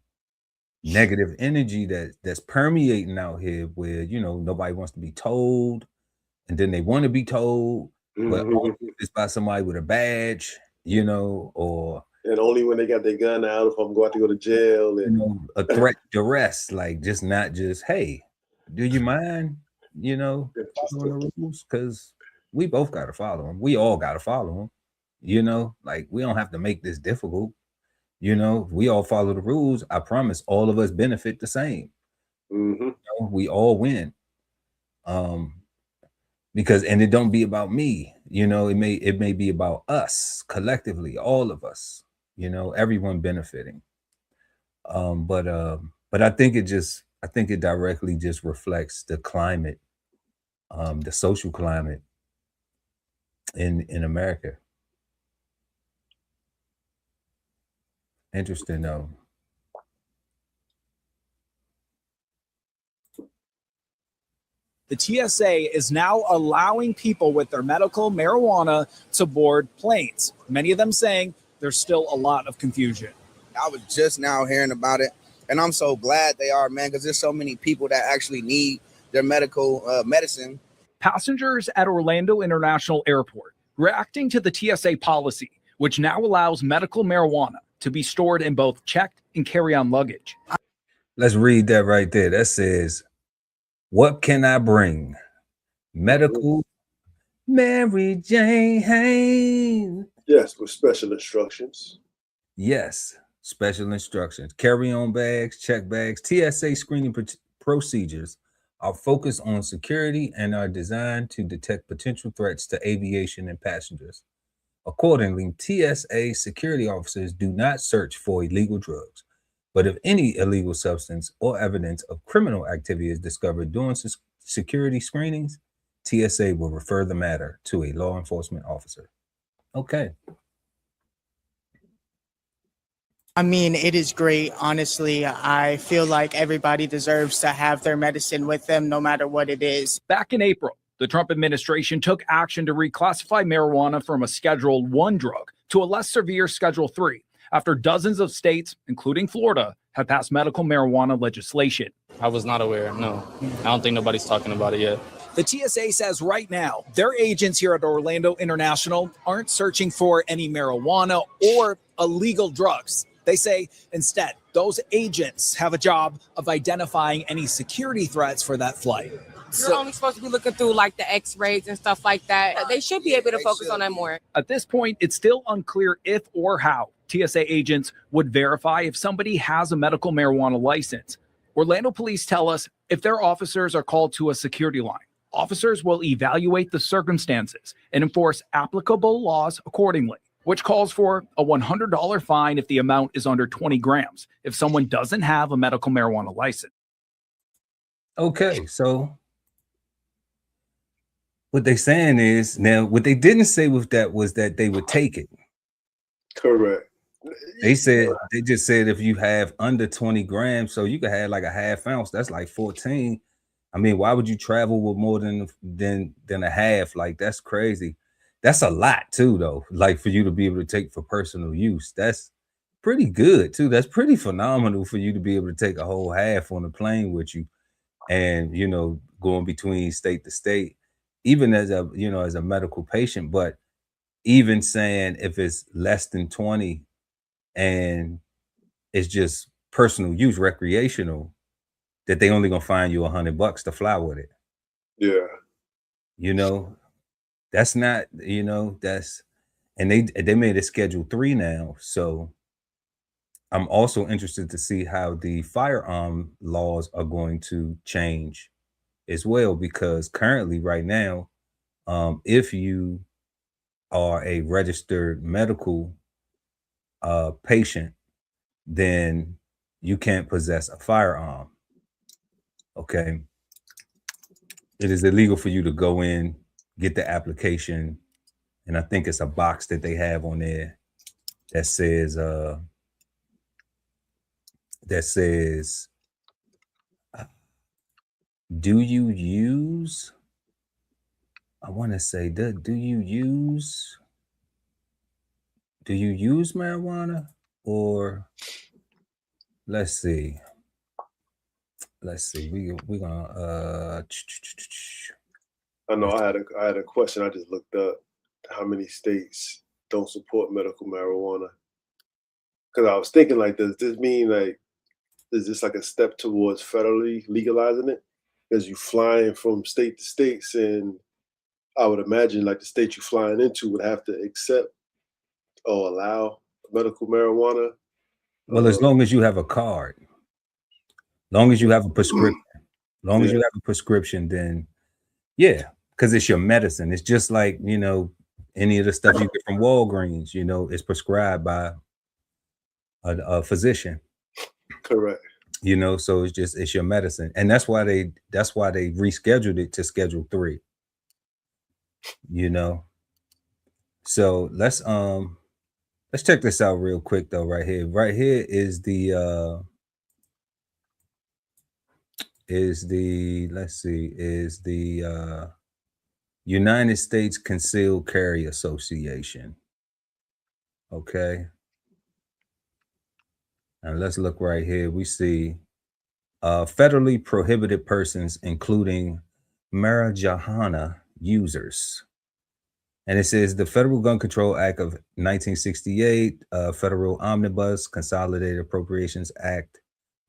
Speaker 3: negative energy that's permeating out here where, you know, nobody wants to be told and then they want to be told, but only if it's by somebody with a badge, you know, or
Speaker 4: and only when they got their gun out if I'm going to go to jail and
Speaker 3: you know, a threat to arrest, like just not just, hey, do you mind, you know, following the rules? Because we both got to follow them. We all got to follow them, you know, like we don't have to make this difficult. You know, we all follow the rules. I promise all of us benefit the same. You know, we all win. Because and it don't be about me, you know, it may be about us collectively, all of us, you know, everyone benefiting. But I think it directly just reflects the climate, the social climate in America. Interesting though.
Speaker 7: The TSA is now allowing people with their medical marijuana to board planes. Many of them saying there's still a lot of confusion.
Speaker 8: I was just now hearing about it, and I'm so glad they are, man, because there's so many people that actually need their medical medicine.
Speaker 7: Passengers at Orlando International Airport reacting to the TSA policy, which now allows medical marijuana to be stored in both checked and carry-on luggage.
Speaker 3: Let's read that right there. That says, what can I bring? Medical Mary Jane.
Speaker 4: Yes, with special instructions.
Speaker 3: Yes, special instructions. Carry-on bags, check bags. TSA screening procedures are focused on security and are designed to detect potential threats to aviation and passengers. Accordingly, TSA security officers do not search for illegal drugs, but if any illegal substance or evidence of criminal activity is discovered during security screenings, TSA will refer the matter to a law enforcement officer. Okay.
Speaker 9: I mean, it is great. Honestly, I feel like everybody deserves to have their medicine with them, no matter what it is.
Speaker 7: Back in April, the Trump administration took action to reclassify marijuana from a Schedule 1 drug to a less severe Schedule 3 after dozens of states, including Florida, have passed medical marijuana legislation.
Speaker 10: I was not aware, no. I don't think nobody's talking about it yet.
Speaker 7: The TSA says right now, their agents here at Orlando International aren't searching for any marijuana or illegal drugs. They say instead, those agents have a job of identifying any security threats for that flight.
Speaker 11: You're only supposed to be looking through like the x-rays and stuff like that. They should be able to focus on that more.
Speaker 7: At this point, it's still unclear if or how TSA agents would verify if somebody has a medical marijuana license. Orlando police tell us if their officers are called to a security line, officers will evaluate the circumstances and enforce applicable laws accordingly, which calls for a $100 fine if the amount is under 20 grams if someone doesn't have a medical marijuana license.
Speaker 3: Okay, so what they're saying is, now what they didn't say with that was that they would take it.
Speaker 4: Correct.
Speaker 3: They just said if you have under 20 grams, so you could have like a half ounce, that's like 14. I mean, why would you travel with more than a half? Like, that's crazy. That's a lot too, though. Like, for you to be able to take for personal use, that's pretty good too. That's pretty phenomenal for you to be able to take a whole half on the plane with you, and you know, going between state to state, even as a as a medical patient. But even saying if it's less than 20 and it's just personal use, recreational, that they only gonna find you $100 to fly with it.
Speaker 4: Yeah.
Speaker 3: You know, That's not, that's, and they made it Schedule 3 now. So I'm also interested to see how the firearm laws are going to change as well, because currently, right now, if you are a registered medical patient, then you can't possess a firearm. Okay. It is illegal for you to go in, get the application, and I think it's a box that they have on there that says do you use, I want to say, do you use marijuana? Or let's see, we're gonna
Speaker 4: I know I had a question. I just looked up how many states don't support medical marijuana. Because I was thinking, like, does this mean, like, is this like a step towards federally legalizing it? Because you flying from state to states, and I would imagine like the state you're flying into would have to accept or allow medical marijuana.
Speaker 3: well, as long as you have a card, long as you have a prescription, as you have a prescription, then yeah, because it's your medicine. It's just like, any of the stuff you get from Walgreens, it's prescribed by a physician.
Speaker 4: Correct.
Speaker 3: So it's your medicine. And that's why they rescheduled it to Schedule 3. So let's check this out real quick though. Right here is the United States Concealed Carry Association. Okay. And let's look right here. We see federally prohibited persons, including marijuana users. And it says the Federal Gun Control Act of 1968, Federal Omnibus Consolidated Appropriations Act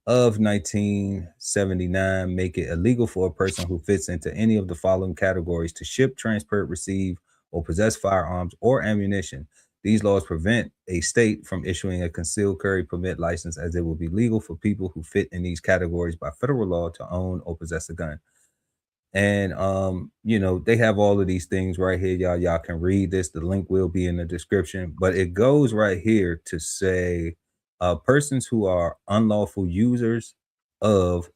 Speaker 3: of 1979 make it illegal for a person who fits into any of the following categories to ship, transport, receive, or possess firearms or ammunition. These laws prevent a state from issuing a concealed carry permit license, as it will be legal for people who fit in these categories by federal law to own or possess a gun. And they have all of these things right here. Y'all can read this. The link will be in the description, but it goes right here to say persons who are unlawful users of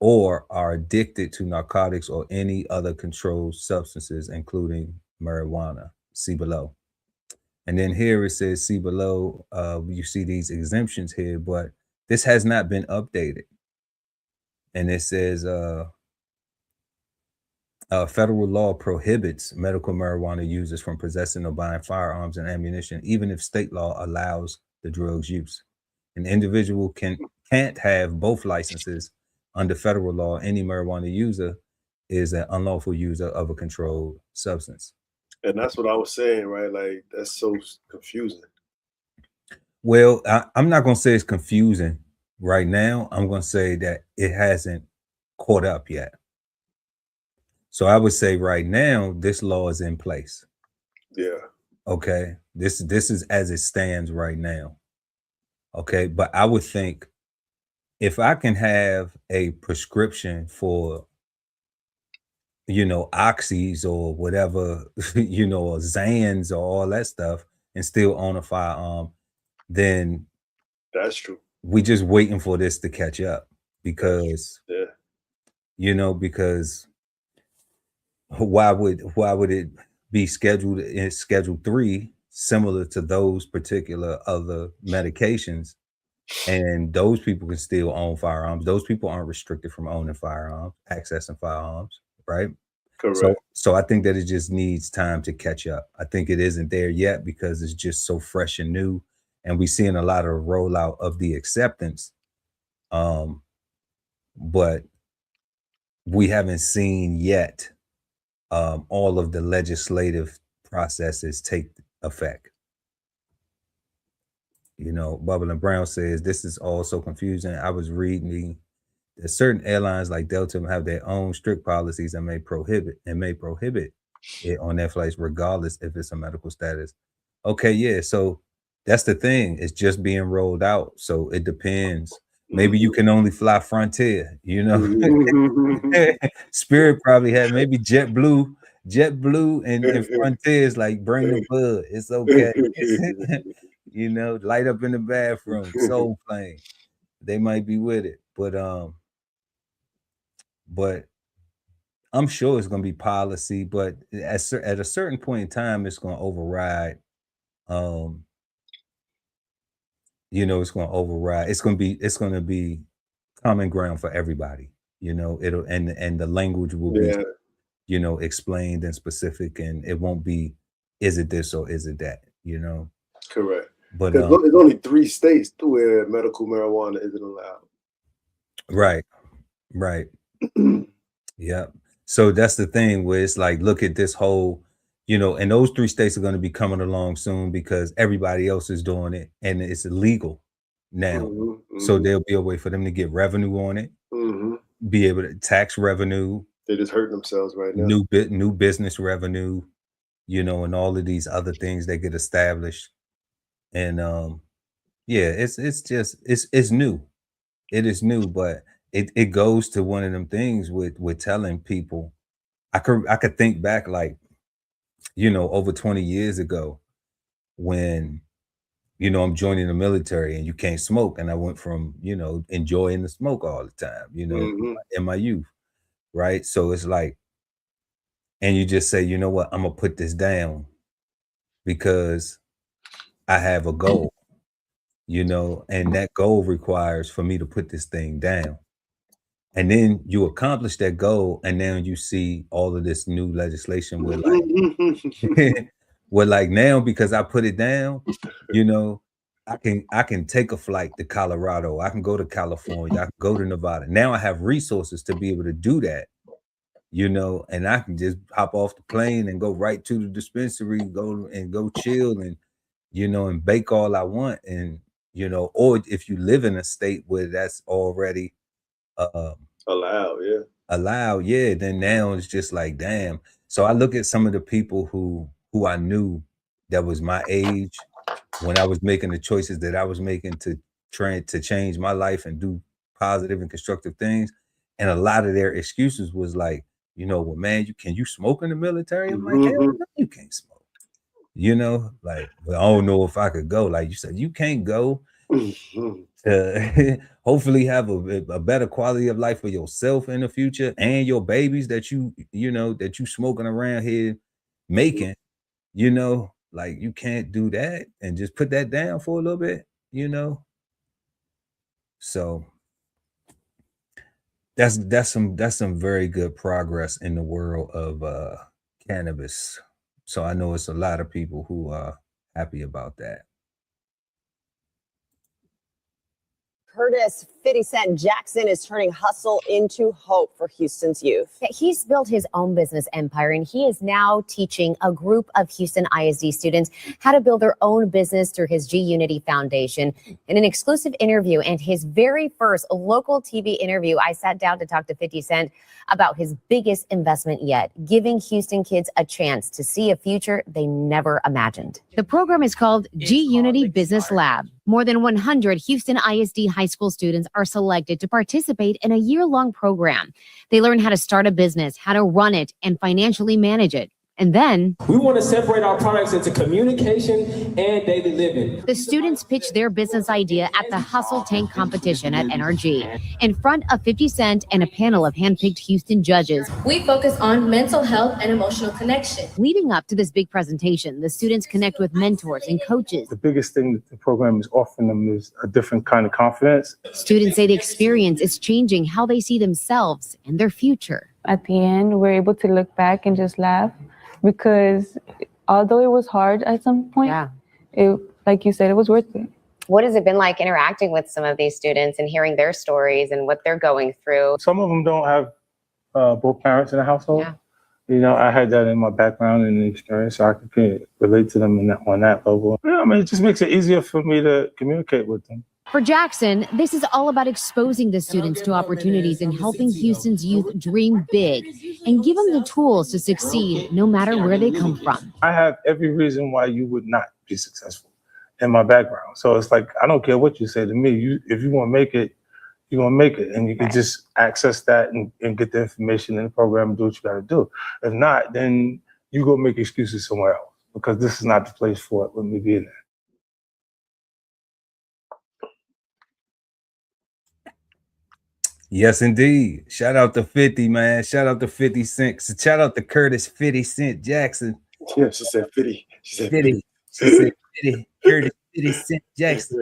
Speaker 3: or are addicted to narcotics or any other controlled substances, including marijuana. See below. And then here it says, see below, you see these exemptions here, but this has not been updated. And it says, federal law prohibits medical marijuana users from possessing or buying firearms and ammunition, even if state law allows the drug's use. An individual can't have both licenses. Under federal law, any marijuana user is an unlawful user of a controlled substance.
Speaker 4: And that's what I was saying, right? Like, that's so confusing.
Speaker 3: Well, I'm not going to say it's confusing right now. I'm going to say that it hasn't caught up yet. So I would say right now, this law is in place.
Speaker 4: Yeah.
Speaker 3: Okay. This is as it stands right now. Okay. But I would think if I can have a prescription for, oxys or whatever, or Zans or all that stuff, and still own a firearm, then
Speaker 4: that's true.
Speaker 3: We just waiting for this to catch up, because because why would it be scheduled in Schedule 3, similar to those particular other medications, and those people can still own firearms? Those people aren't restricted from owning firearms, accessing firearms, right?
Speaker 4: Correct.
Speaker 3: So I think that it just needs time to catch up. I think it isn't there yet because it's just so fresh and new, and we're seeing a lot of rollout of the acceptance, but we haven't seen yet all of the legislative processes take effect. Bubba and Brown says, this is all so confusing. I was reading There's certain airlines like Delta have their own strict policies and may prohibit it on their flights, regardless if it's a medical status. Okay, yeah. So that's the thing. It's just being rolled out. So it depends. Maybe you can only fly Frontier, you know. Spirit probably had maybe JetBlue and Frontiers like bring the bud. It's okay. You know, light up in the bathroom, soul plane. They might be with it. But I'm sure it's gonna be policy, but at a certain point in time, it's gonna override. You know, it's gonna override. It's gonna be common ground for everybody. You know, it'll and the language will be, you know, explained and specific, and it won't be, is it this or is it that? You know,
Speaker 4: correct.
Speaker 3: But
Speaker 4: there's only 3 states where medical marijuana isn't allowed.
Speaker 3: Right. Yeah. So that's the thing where it's like, look at this whole, you know, and those 3 states are going to be coming along soon because everybody else is doing it and it's illegal now. So there'll be a way for them to get revenue on it, be able to tax revenue.
Speaker 4: They're just hurting themselves right now.
Speaker 3: New business revenue, you know, and all of these other things that get established. And yeah, it's new. It is new, but it goes to one of them things with telling people. I could think back, like, you know, over 20 years ago when, you know, I'm joining the military and you can't smoke. And I went from, you know, enjoying the smoke all the time, you know, in my youth. Right. So it's like, and you just say, you know what, I'm gonna put this down because I have a goal, you know, and that goal requires for me to put this thing down. And then you accomplish that goal, and now you see all of this new legislation with like, well, like now because I put it down, you know, I can take a flight to Colorado, I can go to California, I can go to Nevada. Now I have resources to be able to do that, you know, and I can just hop off the plane and go right to the dispensary, go chill and, you know, and bake all I want. And, you know, or if you live in a state where that's already allowed, then now it's just like, damn. So I look at some of the people who I knew that was my age when I was making the choices that I was making to try to change my life and do positive and constructive things, and a lot of their excuses was like, you know, well, man, can you smoke in the military? I'm like, hell no, you can't smoke. You know, like, well, I don't know if I could go. Like you said, you can't go to hopefully have a better quality of life for yourself in the future and your babies that you smoking around here making, you know, like you can't do that and just put that down for a little bit, you know. So that's some very good progress in the world of cannabis. So I know it's a lot of people who are happy about that.
Speaker 12: Curtis 50 Cent Jackson is turning hustle into hope for Houston's youth.
Speaker 13: He's built his own business empire, and he is now teaching a group of Houston ISD students how to build their own business through his G Unity Foundation. In an exclusive interview and his very first local TV interview, I sat down to talk to 50 Cent about his biggest investment yet, giving Houston kids a chance to see a future they never imagined. The program is called G Unity Business Lab. More than 100 Houston ISD high school students are selected to participate in a year-long program. They learn how to start a business, how to run it, and financially manage it. And then
Speaker 14: we want to separate our products into communication and daily living.
Speaker 13: The students pitch their business idea at the Hustle Tank competition at NRG in front of 50 Cent and a panel of handpicked Houston judges.
Speaker 15: We focus on mental health and emotional connection.
Speaker 13: Leading up to this big presentation, the students connect with mentors and coaches.
Speaker 16: The biggest thing that the program is offering them is a different kind of confidence.
Speaker 13: Students say the experience is changing how they see themselves and their future.
Speaker 6: At the end, we're able to look back and just laugh. Because although it was hard at some point, it, like you said, it was worth it.
Speaker 12: What has it been like interacting with some of these students and hearing their stories and what they're going through?
Speaker 16: Some of them don't have both parents in the household. Yeah. You know, I had that in my background and experience, so I could relate to them on that level. Yeah, I mean, it just makes it easier for me to communicate with them.
Speaker 13: For Jackson, this is all about exposing the students to opportunities and helping Houston's youth dream big and give them the tools to succeed no matter where they come from.
Speaker 16: I have every reason why you would not be successful in my background. So it's like, I don't care what you say to me. If you want to make it, you're going to make it. And you can just access that and get the information in the program and do what you got to do. If not, then you go make excuses somewhere else because this is not the place for it with me being there.
Speaker 3: Yes, indeed. Shout out to 50, man. Shout out to 50 Cent. Shout out to Curtis 50 Cent Jackson.
Speaker 4: Yeah, she said 50. She said
Speaker 3: 50. She said 50. Curtis 50 Cent Jackson.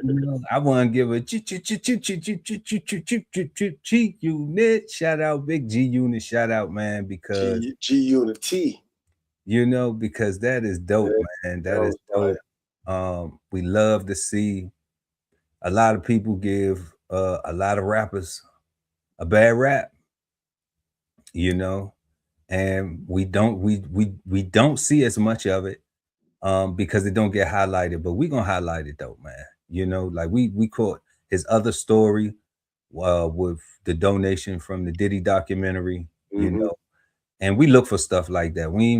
Speaker 3: You know, I want to give a G Unit. Shout out, big G Unit. Shout out, man, because
Speaker 4: G Unit T.
Speaker 3: You know, because that is dope, man. That is dope. We love to see a lot of people give a lot of rappers a bad rap, you know, and we don't see as much of it because it don't get highlighted, but we gonna highlight it though, man. You know, like we caught his other story with the donation from the Diddy documentary, you know, and we look for stuff like that. We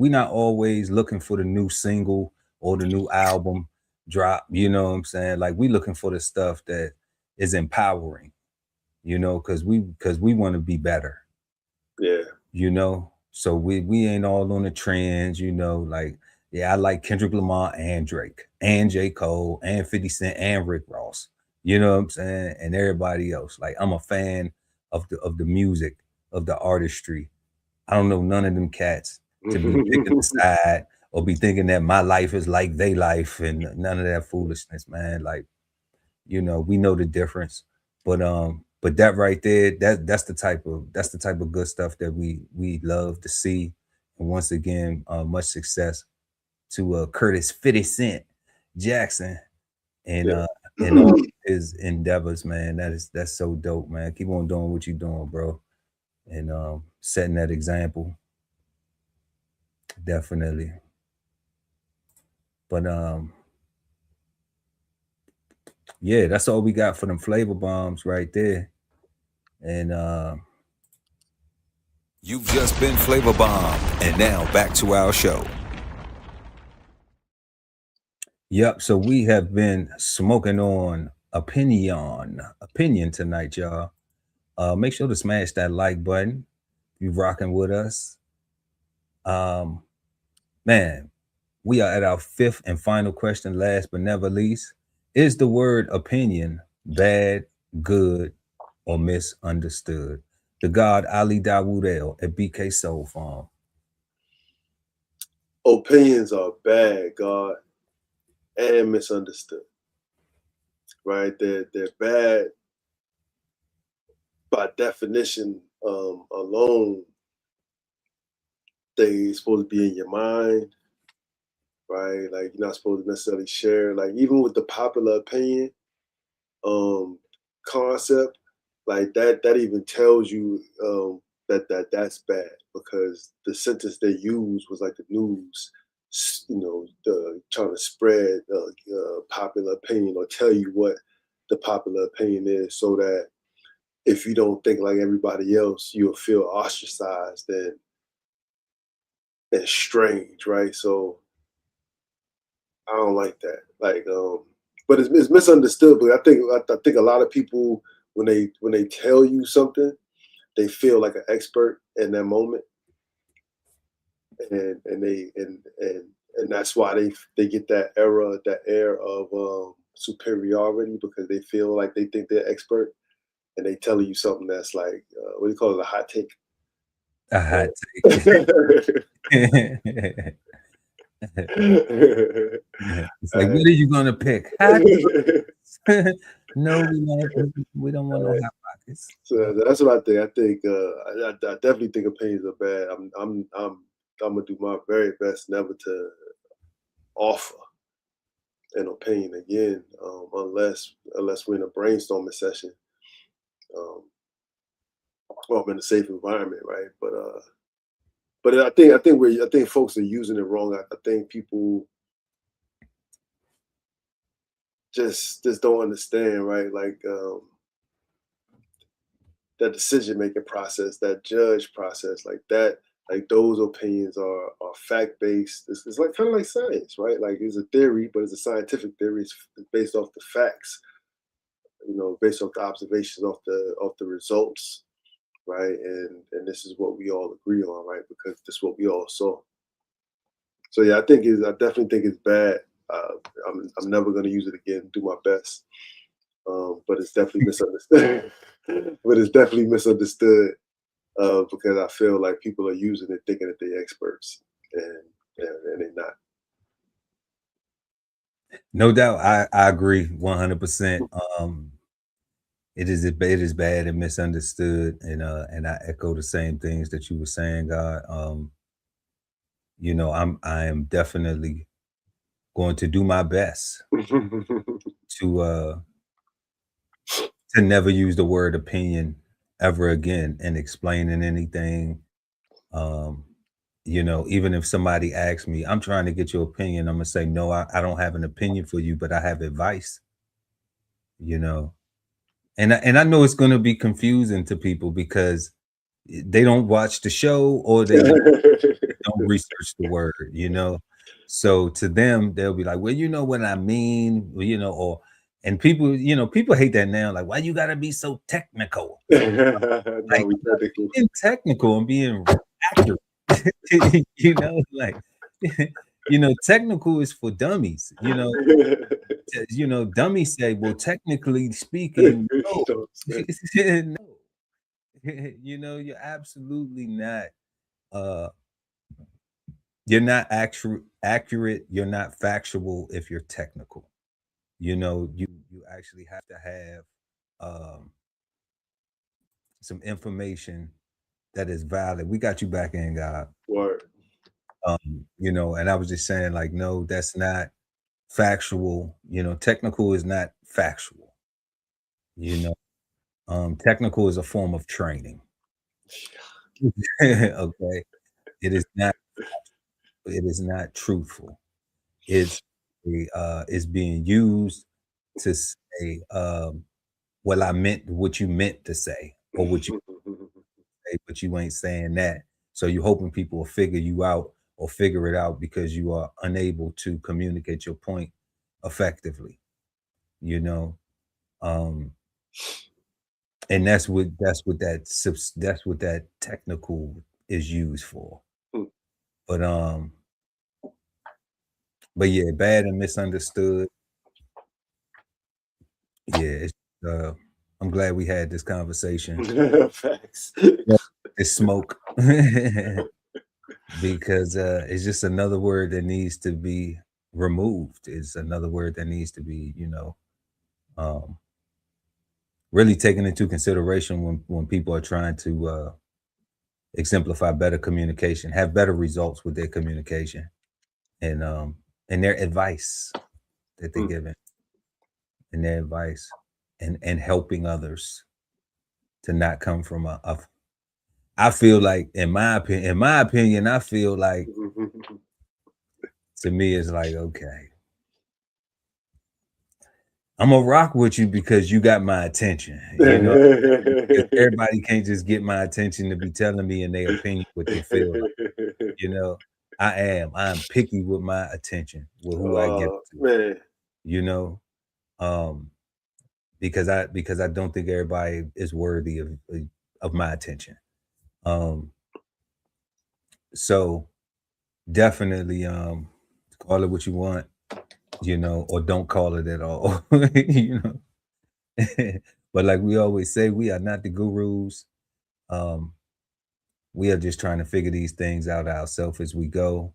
Speaker 3: not always looking for the new single or the new album drop, you know what I'm saying? Like we looking for the stuff that is empowering, you know, because we want to be better.
Speaker 4: Yeah.
Speaker 3: You know, so we ain't all on the trends, you know, like, yeah, I like Kendrick Lamar and Drake and J. Cole and 50 Cent and Rick Ross, you know what I'm saying? And everybody else. Like I'm a fan of the music, of the artistry. I don't know none of them cats to be picking a side or be thinking that my life is like they life and none of that foolishness, man. Like, you know, we know the difference, but that right there, that's the type of good stuff that we love to see. And once again, much success to Curtis 50 Cent Jackson and all his endeavors, man. That's so dope, man. Keep on doing what you're doing, bro, and setting that example. Definitely. But yeah, that's all we got for them flavor bombs right there. And
Speaker 1: you've just been flavor bombed, and now back to our show.
Speaker 3: Yep, so we have been smoking on opinion tonight, y'all. Make sure to smash that like button. You rocking with us. Man, we are at our fifth and final question, last but never least. Is the word opinion bad, good, or misunderstood? The God Ali Dawood at BK Soul Farm.
Speaker 4: Opinions are bad, God, and misunderstood. Right? They're bad by definition alone. They're supposed to be in your mind, right? Like you're not supposed to necessarily share. Like even with the popular opinion concept, like that even tells you that's bad because the sentence they used was like the news, you know, trying to spread popular opinion or tell you what the popular opinion is, so that if you don't think like everybody else, you'll feel ostracized and strange, right? So I don't like that. Like, but it's misunderstood. But I think a lot of people when they tell you something, they feel like an expert in that moment, and that's why they get that air of superiority because they feel like they think they're expert, and they telling you something that's like what do you call it, a hot take.
Speaker 3: A hot take. It's like, what are you gonna pick? No, we don't want no hot pockets.
Speaker 4: So that's what I think. I think I definitely think opinions are bad. I'm gonna do my very best never to offer an opinion again, unless we're in a brainstorming session, or I'm in a safe environment, right? But I think folks are using it wrong. I think people just don't understand, right? Like that decision-making process, that judge process, like that, like those opinions are fact-based. It's like kind of like science, right? Like it's a theory, but it's a scientific theory. It's based off the facts, based off the observations, off the results, right? And this is what we all agree on, right? Because this is what we all saw. So yeah, I definitely think it's bad. I'm never gonna use it again. Do my best, but it's definitely misunderstood. But it's definitely misunderstood because I feel like people are using it thinking that they're experts, and they're not.
Speaker 3: No doubt, I agree 100%. It is bad and misunderstood, and I echo the same things that you were saying, God. I am definitely going to do my best to never use the word opinion ever again in explaining anything. Even if somebody asks me, I'm trying to get your opinion, I'm gonna say, no, I don't have an opinion for you, but I have advice. And I know it's gonna be confusing to people because they don't watch the show or they don't research the word, So to them, they'll be like, well, you know what I mean, and people, people hate that now. Like, why you gotta be so technical? Like, being technical and being accurate, technical is for dummies. Dummies say, well, technically speaking, no. No. You're absolutely not. You're not accurate. You're not factual if you're technical. You actually have to have some information that is valid. We got you back in, God.
Speaker 4: Word.
Speaker 3: And I was just saying, like, no, that's not factual. Technical is not factual. Technical is a form of training. Okay. It is not truthful. It's being used to say, well, I meant what you meant to say, or what you say, but you ain't saying that. So you're hoping people will figure you out or figure it out because you are unable to communicate your point effectively. And that's what that technical is used for. But yeah, bad and misunderstood. Yeah, I'm glad we had this conversation.
Speaker 4: Facts.
Speaker 3: It's smoke. Because it's just another word that needs to be removed. It's another word that needs to be, really taken into consideration when people are trying to exemplify better communication, have better results with their communication, and their advice that they're giving, and their advice, and helping others to not come from I feel like, in my opinion, I feel like, to me, it's like, okay, I'm gonna rock with you because you got my attention. Everybody can't just get my attention to be telling me in their opinion what they feel like. I'm picky with my attention, with who I give it to. Man. Because I don't think everybody is worthy of my attention. So definitely call it what you want, or don't call it at all. But like we always say, we are not the gurus. We are just trying to figure these things out ourselves as we go.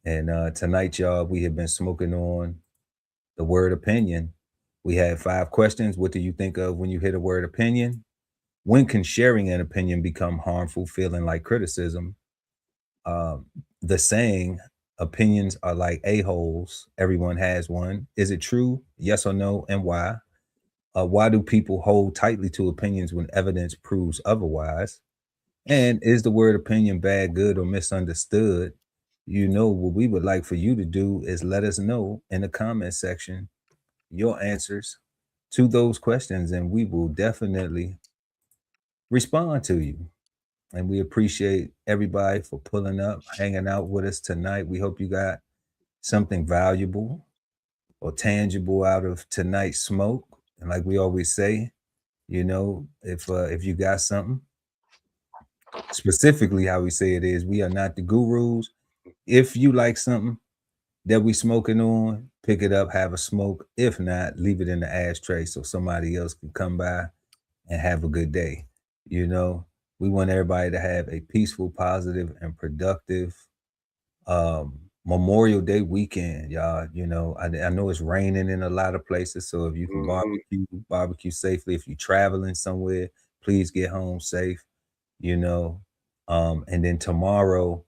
Speaker 3: And tonight, y'all, we have been smoking on the word opinion. We had 5 questions. What do you think of when you hear the word opinion? When can sharing an opinion become harmful, feeling like criticism? The saying, opinions are like a-holes. Everyone has one. Is it true? Yes or no? And why? Why do people hold tightly to opinions when evidence proves otherwise? And is the word opinion bad, good, or misunderstood? What we would like for you to do is let us know in the comment section your answers to those questions, and we will definitely respond to you. And we appreciate everybody for pulling up, hanging out with us tonight. We hope you got something valuable or tangible out of tonight's smoke. And like we always say, you know, if you got something, specifically how we say it is, we are not the gurus. If you like something that we smoking on, pick it up, have a smoke. If not, leave it in the ashtray so somebody else can come by and have a good day. You know, we want everybody to have a peaceful, positive, and productive Memorial Day weekend, y'all. You know, I know it's raining in a lot of places, so if you can barbecue safely. If you're traveling somewhere, please get home safe. You know, and then tomorrow,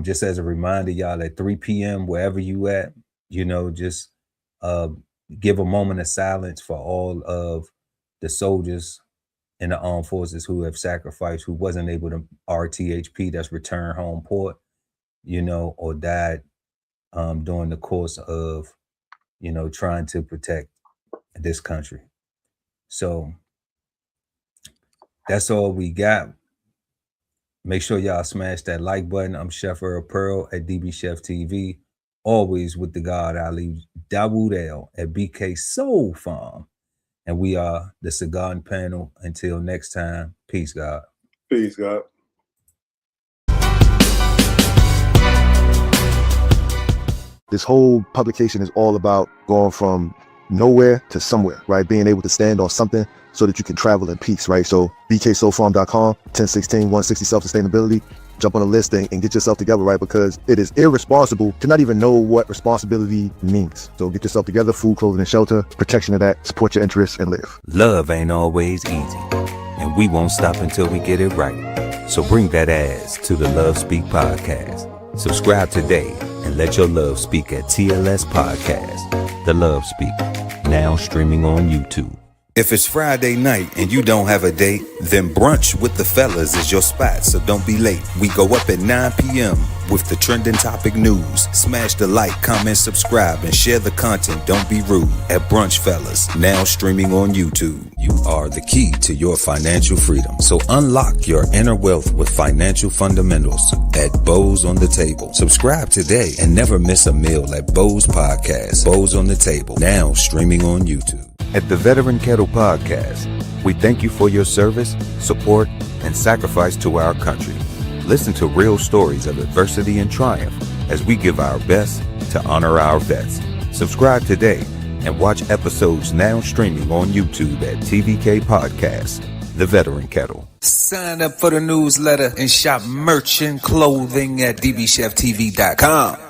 Speaker 3: just as a reminder, y'all, at 3 p.m., wherever you at, you know, just give a moment of silence for all of the soldiers in the armed forces who have sacrificed, who wasn't able to RTHP, that's return home port, you know, or died during the course of, you know, trying to protect this country. So that's all we got. Make sure y'all smash that like button. I'm Chef Earl Pearl at DBCHEFTV, always with the God Ali Dawood L at BK Soul Farm. And we are the Cigarden Panel. Until next time, peace, God.
Speaker 4: Peace, God.
Speaker 17: This whole publication is all about going from nowhere to somewhere, right? Being able to stand on something so that you can travel in peace, right? So bksoulfarm.com, 1016 160 self-sustainability. Jump on a list and get yourself together, right? Because it is irresponsible to not even know what responsibility means. So get yourself together, food, clothing, and shelter, protection of that, support your interests, and live.
Speaker 1: Love ain't always easy, and we won't stop until we get it right. So bring that ass to the Love Speak podcast. Subscribe today and let your love speak at TLS Podcast. The Love Speak, now streaming on YouTube. If it's Friday night and you don't have a date, then brunch with the fellas is your spot, so don't be late. We go up at 9 p.m. with the trending topic news. Smash the like, comment, subscribe, and share the content. Don't be rude at Brunch Fellas, now streaming on YouTube. You are the key to your financial freedom, so unlock your inner wealth with financial fundamentals at Bows on the Table. Subscribe today and never miss a meal at Bows Podcast. Bows on the Table, now streaming on YouTube. At the Veteran Kettle Podcast, we thank you for your service, support, and sacrifice to our country. Listen to real stories of adversity and triumph as we give our best to honor our vets. Subscribe today and watch episodes now streaming on YouTube at TVK Podcast, The Veteran Kettle. Sign up for the newsletter and shop merch and clothing at DBCHEFTV.com.